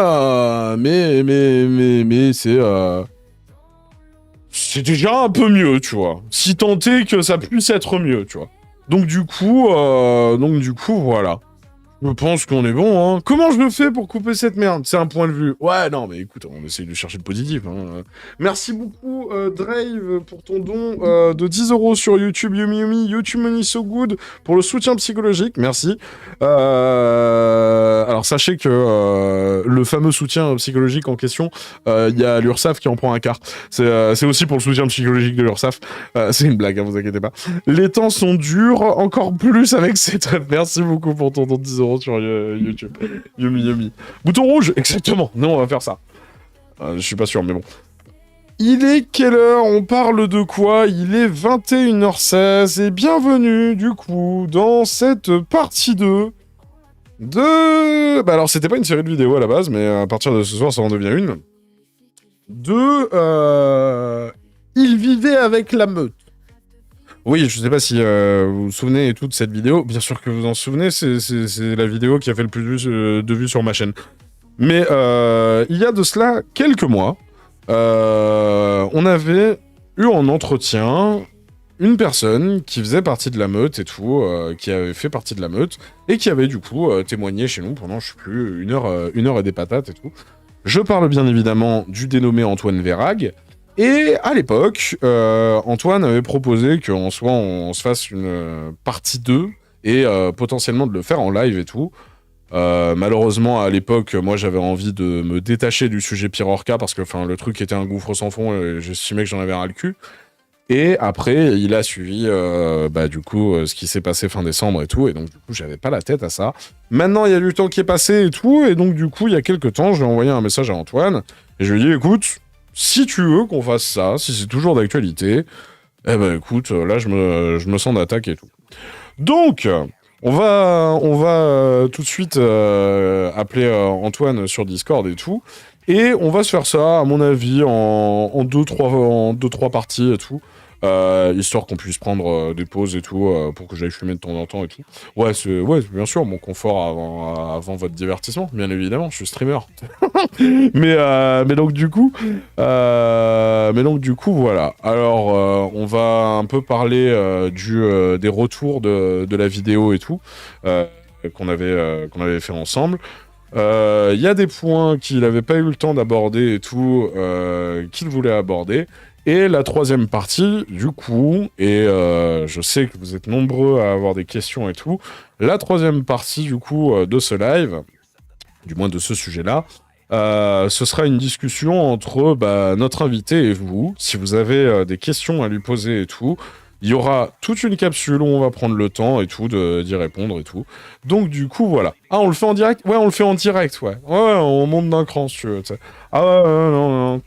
Speaker 6: c'est déjà un peu mieux, tu vois. Si tant est que ça puisse être mieux, tu vois. Donc du coup, voilà. Je pense qu'on est bon, hein. Comment je le fais pour couper cette merde? C'est un point de vue. Ouais, non, mais écoute, on essaye de chercher le positif. Hein. Merci beaucoup, Drave, pour ton don de 10€ sur YouTube, Yumi Yumi, YouTube Money So Good, pour le soutien psychologique. Merci. Alors, sachez que le fameux soutien psychologique en question, il y a l'URSSAF qui en prend un quart. C'est aussi pour le soutien psychologique de l'URSSAF. C'est une blague, hein, vous inquiétez pas. Les temps sont durs, encore plus avec ces traits. Merci beaucoup pour ton don de 10€ sur YouTube. Yumi Yumi. Bouton rouge, exactement. Non, on va faire ça. Je suis pas sûr, mais bon. Il est quelle heure? On parle de quoi? Il est 21h16 et bienvenue, du coup, dans cette partie 2 de... Bah alors, c'était pas une série de vidéos à la base, mais à partir de ce soir, ça en devient une. Il vivait avec la meute. Oui, je sais pas si vous vous souvenez et tout de cette vidéo. Bien sûr que vous en souvenez, c'est la vidéo qui a fait le plus de vues sur ma chaîne. Mais il y a de cela quelques mois, on avait eu en entretien une personne qui faisait partie de la meute et tout, qui avait fait partie de la meute, et qui avait du coup témoigné chez nous pendant, je sais plus, une heure et des patates et tout. Je parle bien évidemment du dénommé Antoine Vérag. Et à l'époque, Antoine avait proposé qu'en soit on se fasse une partie 2 et potentiellement de le faire en live et tout. Malheureusement, à l'époque, moi j'avais envie de me détacher du sujet Pyrorca parce que le truc était un gouffre sans fond et j'estimais que j'en avais ras le cul. Et après, il a suivi, du coup, ce qui s'est passé fin décembre et tout. Et donc, du coup, j'avais pas la tête à ça. Maintenant, il y a du temps qui est passé et tout. Et donc, du coup, il y a quelques temps, j'ai envoyé un message à Antoine. Et je lui ai dit, écoute, si tu veux qu'on fasse ça, si c'est toujours d'actualité, eh ben, écoute, là, je me sens d'attaque et tout. Donc, on va tout de suite appeler Antoine sur Discord et tout. Et on va se faire ça, à mon avis, en 2-3 parties et tout. Histoire qu'on puisse prendre des pauses et tout, pour que j'aille fumer de temps en temps et tout. Ouais, bien sûr, mon confort avant votre divertissement, bien évidemment, je suis streamer. mais donc du coup, voilà. Alors, on va un peu parler des retours de la vidéo et tout, qu'on avait fait ensemble. Il y a des points qu'il n'avait pas eu le temps d'aborder et tout, qu'il voulait aborder. Et la troisième partie, du coup, et je sais que vous êtes nombreux à avoir des questions et tout, la troisième partie, du coup, de ce live, du moins de ce sujet-là, ce sera une discussion entre notre invité et vous. Si vous avez des questions à lui poser et tout, il y aura toute une capsule où on va prendre le temps et tout d'y répondre et tout. Donc du coup, voilà. Ah, on le fait en direct? Ouais, on le fait en direct, ouais. Ouais, on monte d'un cran, si tu veux, t'sais. Ah ouais, non,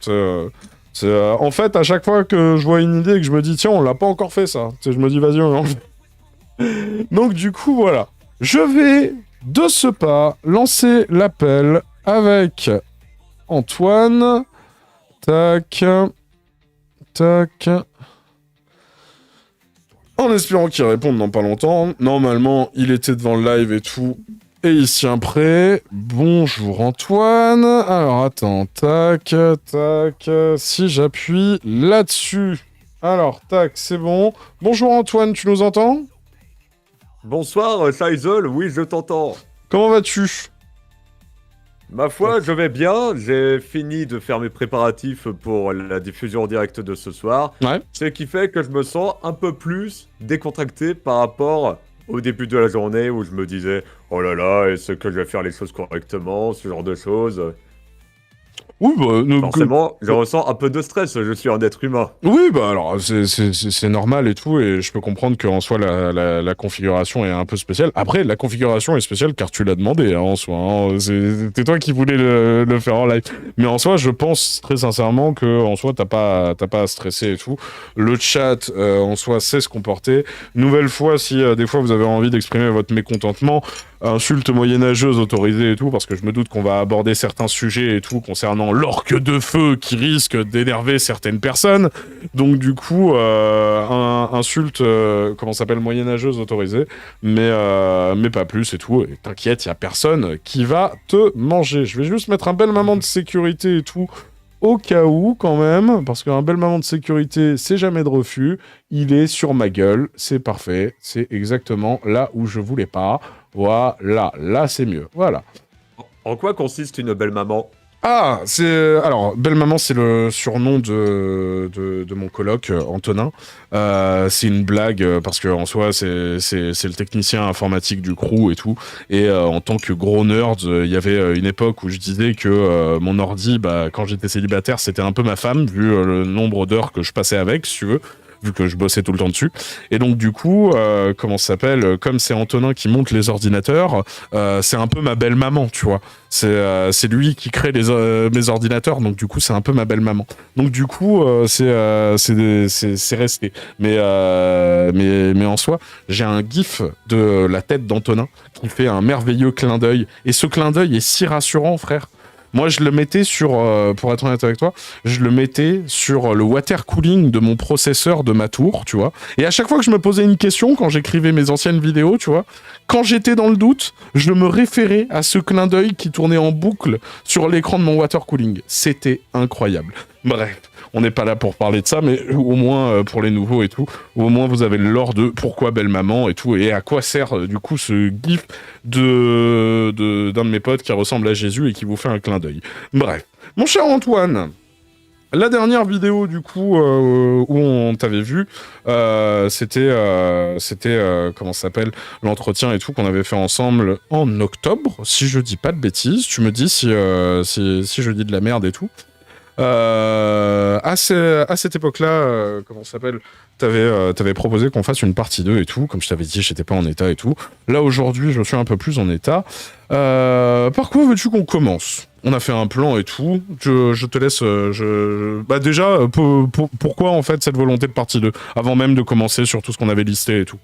Speaker 6: en fait, à chaque fois que je vois une idée et que je me dis, tiens, on l'a pas encore fait, ça. Je me dis, vas-y, on le fait. Donc du coup, voilà. Je vais, de ce pas, lancer l'appel avec Antoine. Tac. En espérant qu'il réponde dans pas longtemps. Normalement, il était devant le live et tout. Et il se tient prêt. Bonjour Antoine. Alors attends, tac. Si j'appuie là-dessus. Alors, tac, c'est bon. Bonjour Antoine, tu nous entends?
Speaker 7: Bonsoir, Saisol, oui, je t'entends.
Speaker 6: Comment vas-tu?
Speaker 7: Ma foi, je vais bien. J'ai fini de faire mes préparatifs pour la diffusion en direct de ce soir.
Speaker 6: Ouais.
Speaker 7: Ce qui fait que je me sens un peu plus décontracté par rapport au début de la journée où je me disais « Oh là là, est-ce que je vais faire les choses correctement ?» Ce genre de choses.
Speaker 6: Oui, donc,
Speaker 7: Forcément, je ressens un peu de stress, je suis un être humain.
Speaker 6: oui, alors c'est normal et tout, et je peux comprendre qu'en soi la configuration est un peu spéciale. Après, la configuration est spéciale car tu l'as demandé en soi. Hein. C'est toi qui voulais le faire en live. Mais en soi, je pense très sincèrement que en soi t'as pas à stresser et tout. Le chat en soi sait se comporter. Nouvelle fois, si des fois vous avez envie d'exprimer votre mécontentement, insultes moyenâgeuses autorisées et tout, parce que je me doute qu'on va aborder certains sujets et tout concernant l'orque de feu qui risque d'énerver certaines personnes. Donc du coup, insulte, comment s'appelle, moyenâgeuse autorisée, mais pas plus et tout. Et t'inquiète, il y a personne qui va te manger. Je vais juste mettre un bel maman de sécurité et tout, au cas où quand même, parce qu'un bel maman de sécurité, c'est jamais de refus. Il est sur ma gueule, c'est parfait, c'est exactement là où je voulais pas. Voilà, là c'est mieux, voilà.
Speaker 7: En quoi consiste une belle maman?
Speaker 6: Ah, alors, Belle Maman, c'est le surnom de mon coloc, Antonin. C'est une blague, parce que en soi, c'est le technicien informatique du crew et tout. Et en tant que gros nerd, il y avait une époque où je disais que mon ordi, quand j'étais célibataire, c'était un peu ma femme, vu le nombre d'heures que je passais avec, si tu veux, vu que je bossais tout le temps dessus. Et donc du coup, comment ça s'appelle, comme c'est Antonin qui monte les ordinateurs, c'est un peu ma belle maman, tu vois. C'est lui qui crée mes ordinateurs, donc du coup c'est un peu ma belle maman. Donc du coup c'est resté. Mais en soi, j'ai un gif de la tête d'Antonin qui fait un merveilleux clin d'œil. Et ce clin d'œil est si rassurant, frère. Moi, je le mettais sur, pour être honnête avec toi, je le mettais sur le water cooling de mon processeur de ma tour, tu vois. Et à chaque fois que je me posais une question, quand j'écrivais mes anciennes vidéos, tu vois, quand j'étais dans le doute, je me référais à ce clin d'œil qui tournait en boucle sur l'écran de mon water cooling. C'était incroyable. Bref, on n'est pas là pour parler de ça, mais au moins pour les nouveaux et tout, au moins vous avez le lore de pourquoi Belle Maman et tout, et à quoi sert du coup ce gif d'un de mes potes qui ressemble à Jésus et qui vous fait un clin d'œil. Bref, mon cher Antoine, la dernière vidéo du coup où on t'avait vu, c'était comment ça s'appelle, l'entretien et tout qu'on avait fait ensemble en octobre, si je dis pas de bêtises. Tu me dis si je dis de la merde et tout. à cette époque-là, comment ça s'appelle, t'avais proposé qu'on fasse une partie 2 et tout. Comme je t'avais dit, j'étais pas en état et tout. Là, aujourd'hui, je suis un peu plus en état. Par quoi veux-tu qu'on commence? On a fait un plan et tout. Je te laisse... Bah déjà, pourquoi en fait cette volonté de partie 2 avant même de commencer sur tout ce qu'on avait listé et tout?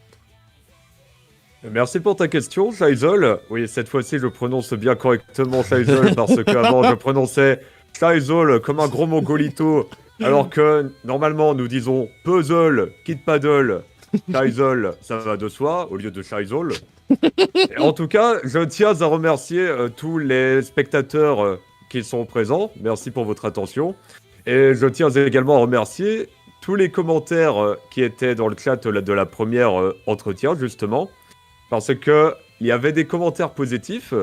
Speaker 7: Merci pour ta question, Shaizol. Oui, cette fois-ci, je prononce bien correctement Shaizol parce qu'avant, je prononçais Shaizol comme un gros mongolito, alors que normalement, nous disons puzzle, kid paddle, Shaizol, ça va de soi, au lieu de Shaizol. Et en tout cas, je tiens à remercier tous les spectateurs qui sont présents. Merci pour votre attention. Et je tiens également à remercier tous les commentaires qui étaient dans le chat de la première entretien, justement. Parce que il y avait des commentaires positifs,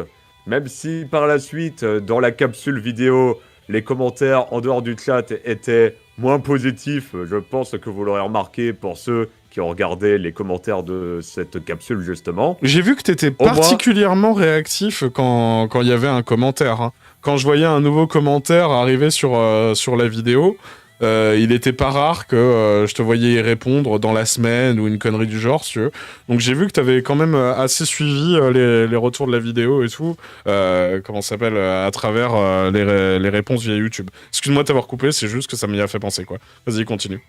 Speaker 7: même si par la suite, dans la capsule vidéo, les commentaires en dehors du chat étaient moins positifs. Je pense que vous l'aurez remarqué pour ceux qui ont regardé les commentaires de cette capsule, justement.
Speaker 6: J'ai vu que t'étais particulièrement réactif quand il y avait un commentaire. Hein. Quand je voyais un nouveau commentaire arriver sur la vidéo, il était pas rare que je te voyais y répondre dans la semaine ou une connerie du genre, si tu veux. Donc j'ai vu que t'avais quand même assez suivi les retours de la vidéo et tout, comment ça s'appelle, à travers les réponses via YouTube. Excuse-moi de t'avoir coupé, c'est juste que ça m'y a fait penser, quoi. Vas-y, continue.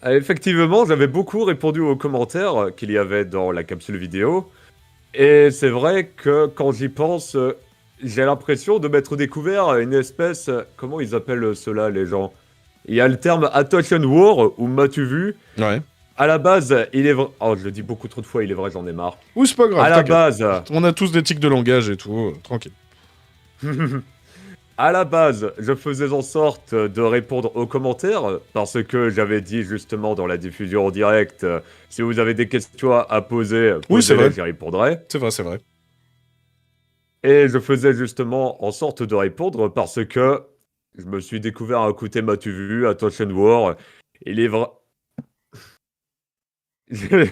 Speaker 7: Effectivement, j'avais beaucoup répondu aux commentaires qu'il y avait dans la capsule vidéo. Et c'est vrai que quand j'y pense, j'ai l'impression de m'être découvert une espèce... Comment ils appellent cela, les gens? Il y a le terme Attention War, ou m'as-tu vu?
Speaker 6: Ouais.
Speaker 7: À la base, il est vrai... Oh, je le dis beaucoup trop de fois, il est vrai, j'en ai marre.
Speaker 6: Ou c'est pas grave,
Speaker 7: À la
Speaker 6: t'inquiète.
Speaker 7: base...
Speaker 6: On a tous des tics de langage et tout, tranquille.
Speaker 7: À la base, je faisais en sorte de répondre aux commentaires, parce que j'avais dit justement dans la diffusion en direct, si vous avez des questions à poser,
Speaker 6: Oui, c'est vrai.
Speaker 7: j'y répondrai.
Speaker 6: C'est vrai, c'est vrai.
Speaker 7: Et je faisais justement en sorte de répondre parce que je me suis découvert un côté m'as-tu vu, Attention War. Il est vrai.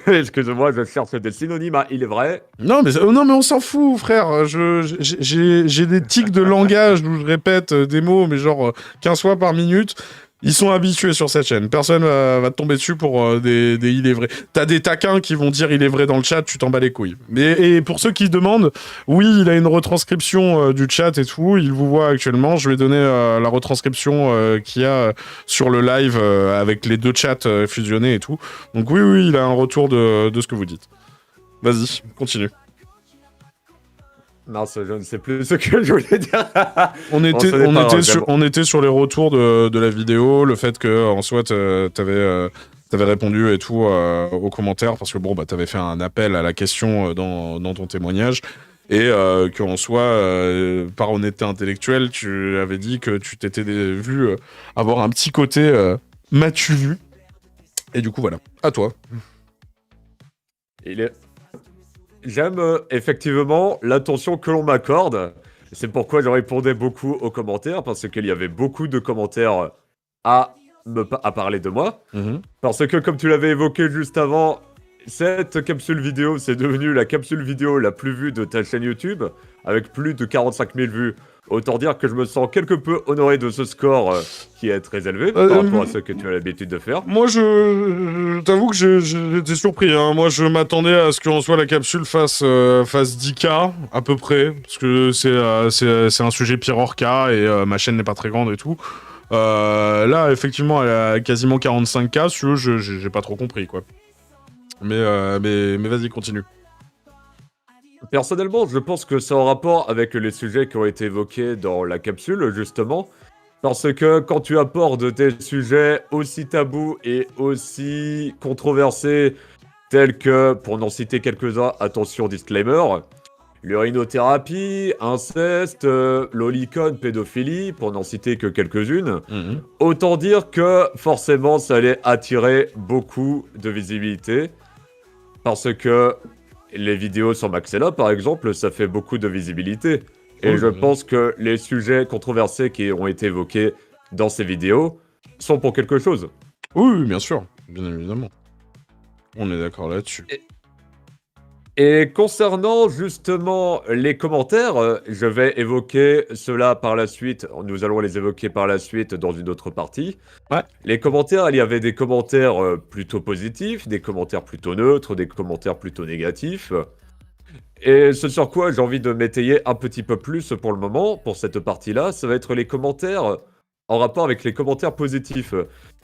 Speaker 7: Excusez-moi, je cherche des synonymes à il est vrai.
Speaker 6: Non mais on s'en fout, frère. J'ai des tics de langage où je répète des mots, mais genre 15 fois par minute. Ils sont habitués sur cette chaîne. Personne va te tomber dessus pour des il est vrai. T'as des taquins qui vont dire il est vrai dans le chat, tu t'en bats les couilles. Et pour ceux qui demandent, oui, il a une retranscription du chat et tout. Il vous voit actuellement. Je vais donner la retranscription qu'il y a sur le live avec les deux chats fusionnés et tout. Donc oui, il a un retour de ce que vous dites. Vas-y, continue.
Speaker 7: Mince, je ne sais plus ce que je voulais dire.
Speaker 6: On était sur les retours de la vidéo, le fait que en soi t'avais répondu et tout aux commentaires parce que bon bah t'avais fait un appel à la question dans ton témoignage et qu'en soi par honnêteté intellectuelle tu avais dit que tu t'étais vu avoir un petit côté m'as-tu vu et du coup voilà à toi.
Speaker 7: J'aime effectivement l'attention que l'on m'accorde. C'est pourquoi je répondais beaucoup aux commentaires, parce qu'il y avait beaucoup de commentaires à parler de moi. Parce que, comme tu l'avais évoqué juste avant, cette capsule vidéo, c'est devenu la capsule vidéo la plus vue de ta chaîne YouTube, avec plus de 45 000 vues. Autant dire que je me sens quelque peu honoré de ce score qui est très élevé par rapport à ce que tu as l'habitude de faire.
Speaker 6: Moi, je t'avoue que j'étais surpris. Hein. Moi, je m'attendais à ce qu'en soit la capsule fasse 10K, à peu près. Parce que c'est un sujet pire hors cas et ma chaîne n'est pas très grande et tout. Là, effectivement, elle a quasiment 45K. Si tu veux, j'ai pas trop compris, quoi. Mais vas-y, continue.
Speaker 7: Personnellement, je pense que c'est en rapport avec les sujets qui ont été évoqués dans la capsule, justement. Parce que quand tu apportes des sujets aussi tabous et aussi controversés, tels que, pour n'en citer quelques-uns, attention disclaimer, l'urinothérapie, inceste, lolicon, pédophilie, pour n'en citer que quelques-unes, autant dire que forcément ça allait attirer beaucoup de visibilité. Parce que les vidéos sur Maxella, par exemple, ça fait beaucoup de visibilité. Et je pense que les sujets controversés qui ont été évoqués dans ces vidéos sont pour quelque chose.
Speaker 6: Oui, bien sûr. Bien évidemment. On est d'accord là-dessus.
Speaker 7: Et concernant justement les commentaires, je vais évoquer cela par la suite. Nous allons les évoquer par la suite dans une autre partie.
Speaker 6: Ouais.
Speaker 7: Les commentaires, il y avait des commentaires plutôt positifs, des commentaires plutôt neutres, des commentaires plutôt négatifs. Et ce sur quoi j'ai envie de m'étayer un petit peu plus pour le moment, pour cette partie-là, ça va être les commentaires en rapport avec les commentaires positifs.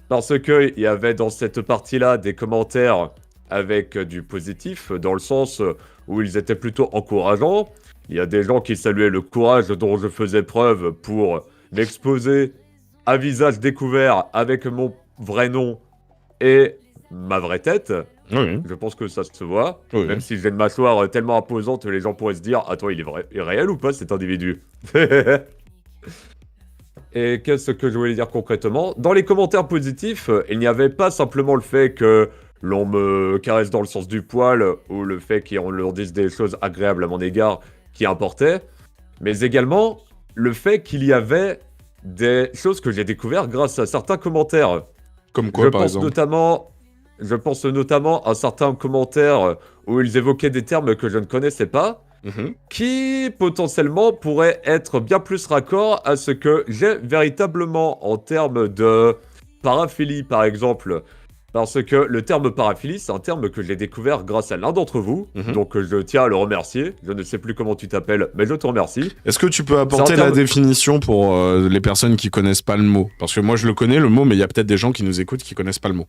Speaker 7: Parce qu'il y avait dans cette partie-là des commentaires avec du positif, dans le sens où ils étaient plutôt encourageants. Il y a des gens qui saluaient le courage dont je faisais preuve pour m'exposer à visage découvert avec mon vrai nom et ma vraie tête.
Speaker 6: Oui.
Speaker 7: Je pense que ça se voit.
Speaker 6: Oui.
Speaker 7: Même si j'ai une mâchoire tellement imposante, les gens pourraient se dire « Attends, il est réel ou pas cet individu ?» Et qu'est-ce que je voulais dire concrètement? Dans les commentaires positifs, il n'y avait pas simplement le fait que l'on me caresse dans le sens du poil ou le fait qu'on leur dise des choses agréables à mon égard qui importait, mais également le fait qu'il y avait des choses que j'ai découvertes grâce à certains commentaires.
Speaker 6: Comme quoi, par exemple?
Speaker 7: Je pense notamment à certains commentaires où ils évoquaient des termes que je ne connaissais pas,
Speaker 6: Mhm.
Speaker 7: qui potentiellement pourraient être bien plus raccord à ce que j'ai véritablement en termes de paraphilie, par exemple. Parce que le terme paraphilie, c'est un terme que j'ai découvert grâce à l'un d'entre vous,
Speaker 6: Mhm.
Speaker 7: donc je tiens à le remercier. Je ne sais plus comment tu t'appelles, mais je te remercie.
Speaker 6: Est-ce que tu peux apporter
Speaker 7: C'est un
Speaker 6: la
Speaker 7: terme-
Speaker 6: définition pour les personnes qui connaissent pas le mot? Parce que moi, je le connais, le mot, mais il y a peut-être des gens qui nous écoutent qui connaissent pas le mot.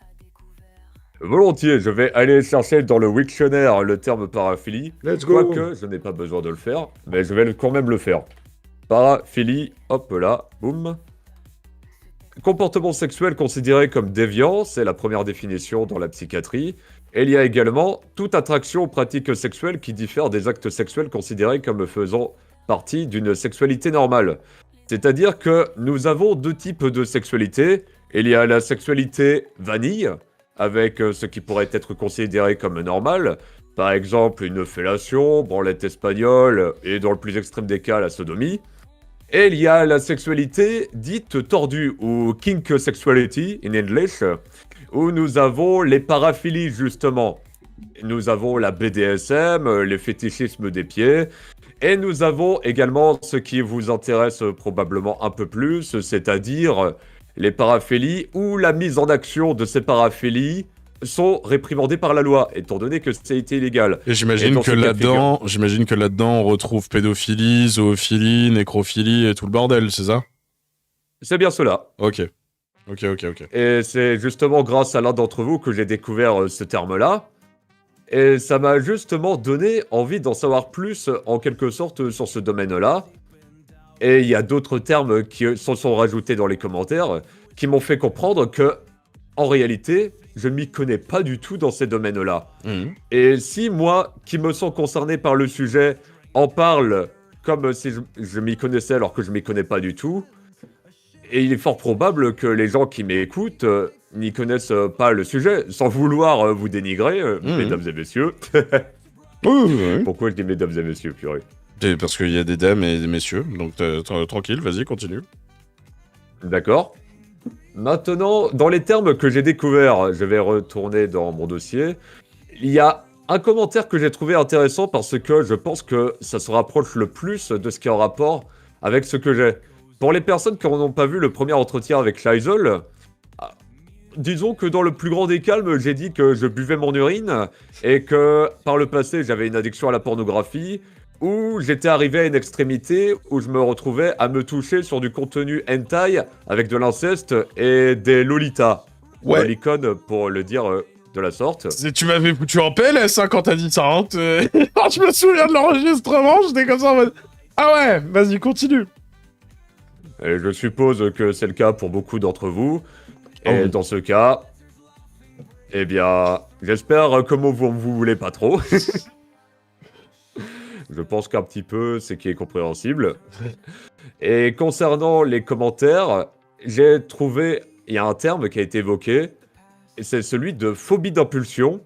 Speaker 7: Volontiers, je vais aller chercher dans le Wiktionnaire le terme paraphilie.
Speaker 6: Let's go.
Speaker 7: Quoique, je n'ai pas besoin de le faire, mais je vais quand même le faire. Paraphilie, hop là, boum. Comportement sexuel considéré comme déviant, c'est la première définition dans la psychiatrie. Et il y a également toute attraction ou pratique sexuelle qui diffère des actes sexuels considérés comme faisant partie d'une sexualité normale. C'est-à-dire que nous avons deux types de sexualité. Il y a la sexualité vanille, avec ce qui pourrait être considéré comme normal. Par exemple, une fellation, branlette espagnole, et dans le plus extrême des cas, la sodomie. Et il y a la sexualité dite tordue, ou kink sexuality in English, où nous avons les paraphilies justement. Nous avons la BDSM, les fétichismes des pieds, et nous avons également ce qui vous intéresse probablement un peu plus, c'est-à-dire les paraphilies où la mise en action de ces paraphilies sont réprimandées par la loi, étant donné que c'est illégal.
Speaker 6: Et
Speaker 7: Et
Speaker 6: j'imagine
Speaker 7: dans
Speaker 6: que
Speaker 7: ce cas de
Speaker 6: là-dedans, on retrouve pédophilie, zoophilie, nécrophilie et tout le bordel, c'est ça?
Speaker 7: C'est bien cela.
Speaker 6: Ok. Ok.
Speaker 7: Et c'est justement grâce à l'un d'entre vous que j'ai découvert ce terme-là. Et ça m'a justement donné envie d'en savoir plus, en quelque sorte, sur ce domaine-là. Et il y a d'autres termes qui s'en sont rajoutés dans les commentaires, qui m'ont fait comprendre que, en réalité, je ne m'y connais pas du tout dans ces domaines-là.
Speaker 6: Mhm.
Speaker 7: Et si moi, qui me sens concerné par le sujet, en parle comme si je m'y connaissais alors que je m'y connais pas du tout, et il est fort probable que les gens qui m'écoutent n'y connaissent pas le sujet, sans vouloir vous dénigrer, mesdames et messieurs.
Speaker 6: Oui.
Speaker 7: Pourquoi je dis mesdames et messieurs, purée?
Speaker 6: Et parce qu'il y a des dames et des messieurs, donc tranquille, vas-y, continue.
Speaker 7: D'accord. Maintenant, dans les termes que j'ai découverts, je vais retourner dans mon dossier. Il y a un commentaire que j'ai trouvé intéressant parce que je pense que ça se rapproche le plus de ce qui est en rapport avec ce que j'ai. Pour les personnes qui n'ont pas vu le premier entretien avec Lysol, disons que dans le plus grand des calmes, j'ai dit que je buvais mon urine et que par le passé, j'avais une addiction à la pornographie, où j'étais arrivé à une extrémité où je me retrouvais à me toucher sur du contenu hentai avec de l'inceste et des lolitas.
Speaker 6: Ouais.
Speaker 7: Lolicon, pour le dire de la sorte.
Speaker 6: Tu m'avais foutu en PLS hein, quand t'as dit ça. Hein, je me souviens de l'enregistrement, j'étais comme ça en mode... Ah ouais, vas-y, continue.
Speaker 7: Et je suppose que c'est le cas pour beaucoup d'entre vous. Et
Speaker 6: oui.
Speaker 7: dans ce cas, eh bien, j'espère que vous voulez pas trop. Je pense qu'un petit peu, c'est qui est compréhensible. Et concernant les commentaires, j'ai trouvé, il y a un terme qui a été évoqué, et c'est celui de phobie d'impulsion.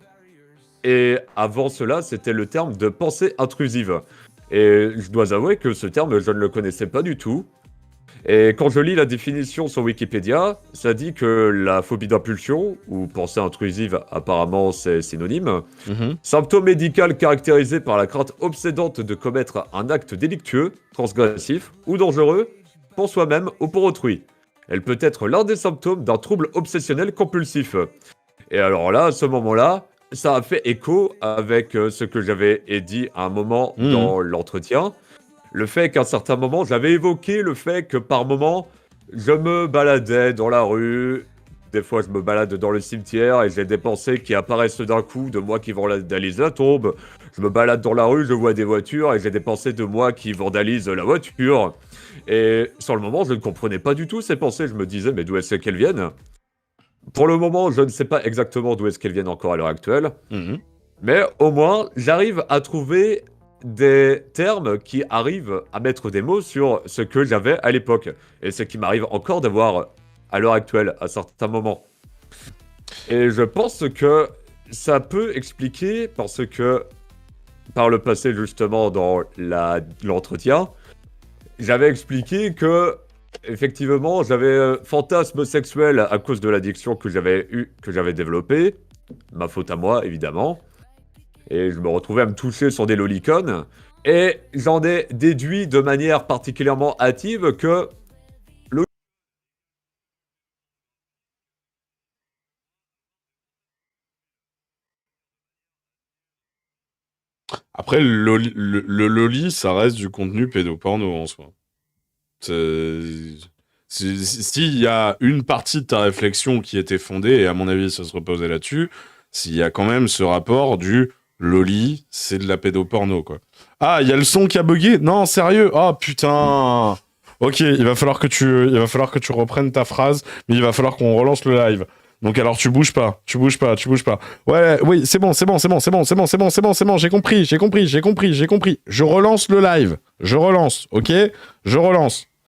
Speaker 7: Et avant cela, c'était le terme de pensée intrusive. Et je dois avouer que ce terme, je ne le connaissais pas du tout. Et quand je lis la définition sur Wikipédia, ça dit que la phobie d'impulsion, ou pensée intrusive, apparemment c'est synonyme, symptôme médical caractérisé par la crainte obsédante de commettre un acte délictueux, transgressif ou dangereux pour soi-même ou pour autrui. Elle peut être l'un des symptômes d'un trouble obsessionnel compulsif. Et alors là, à ce moment-là, ça a fait écho avec ce que j'avais dit à un moment dans l'entretien. Le fait qu'à un certain moment, j'avais évoqué le fait que par moment, je me baladais dans la rue. Des fois, je me balade dans le cimetière et j'ai des pensées qui apparaissent d'un coup de moi qui vandalise la tombe. Je me balade dans la rue, je vois des voitures et j'ai des pensées de moi qui vandalise la voiture. Et sur le moment, je ne comprenais pas du tout ces pensées. Je me disais, mais d'où est-ce qu'elles viennent? Pour le moment, je ne sais pas exactement d'où est-ce qu'elles viennent encore à l'heure actuelle. Mais au moins, j'arrive à trouver des termes qui arrivent à mettre des mots sur ce que j'avais à l'époque. Et ce qui m'arrive encore d'avoir à l'heure actuelle, à certains moments. Et je pense que ça peut expliquer, parce que par le passé, justement, dans l'entretien, j'avais expliqué que, effectivement, j'avais fantasme sexuel à cause de l'addiction que j'avais développée. Ma faute à moi, évidemment. Et je me retrouvais à me toucher sur des lolicones. Et j'en ai déduit de manière particulièrement hâtive que
Speaker 8: Après, le loli, ça reste du contenu pédoporno en soi. S'il y a une partie de ta réflexion qui était fondée, et à mon avis, ça se reposait là-dessus, s'il y a quand même ce rapport du loli, c'est de la pédoporno, quoi. Ah, il y a le son qui a bugué? Non, sérieux? Ah, putain! Ok, il va falloir que tu reprennes ta phrase, mais il va falloir qu'on relance le live. Donc alors tu bouges pas. Ouais, oui, c'est bon, j'ai compris. Je relance le live. Ok? Je relance.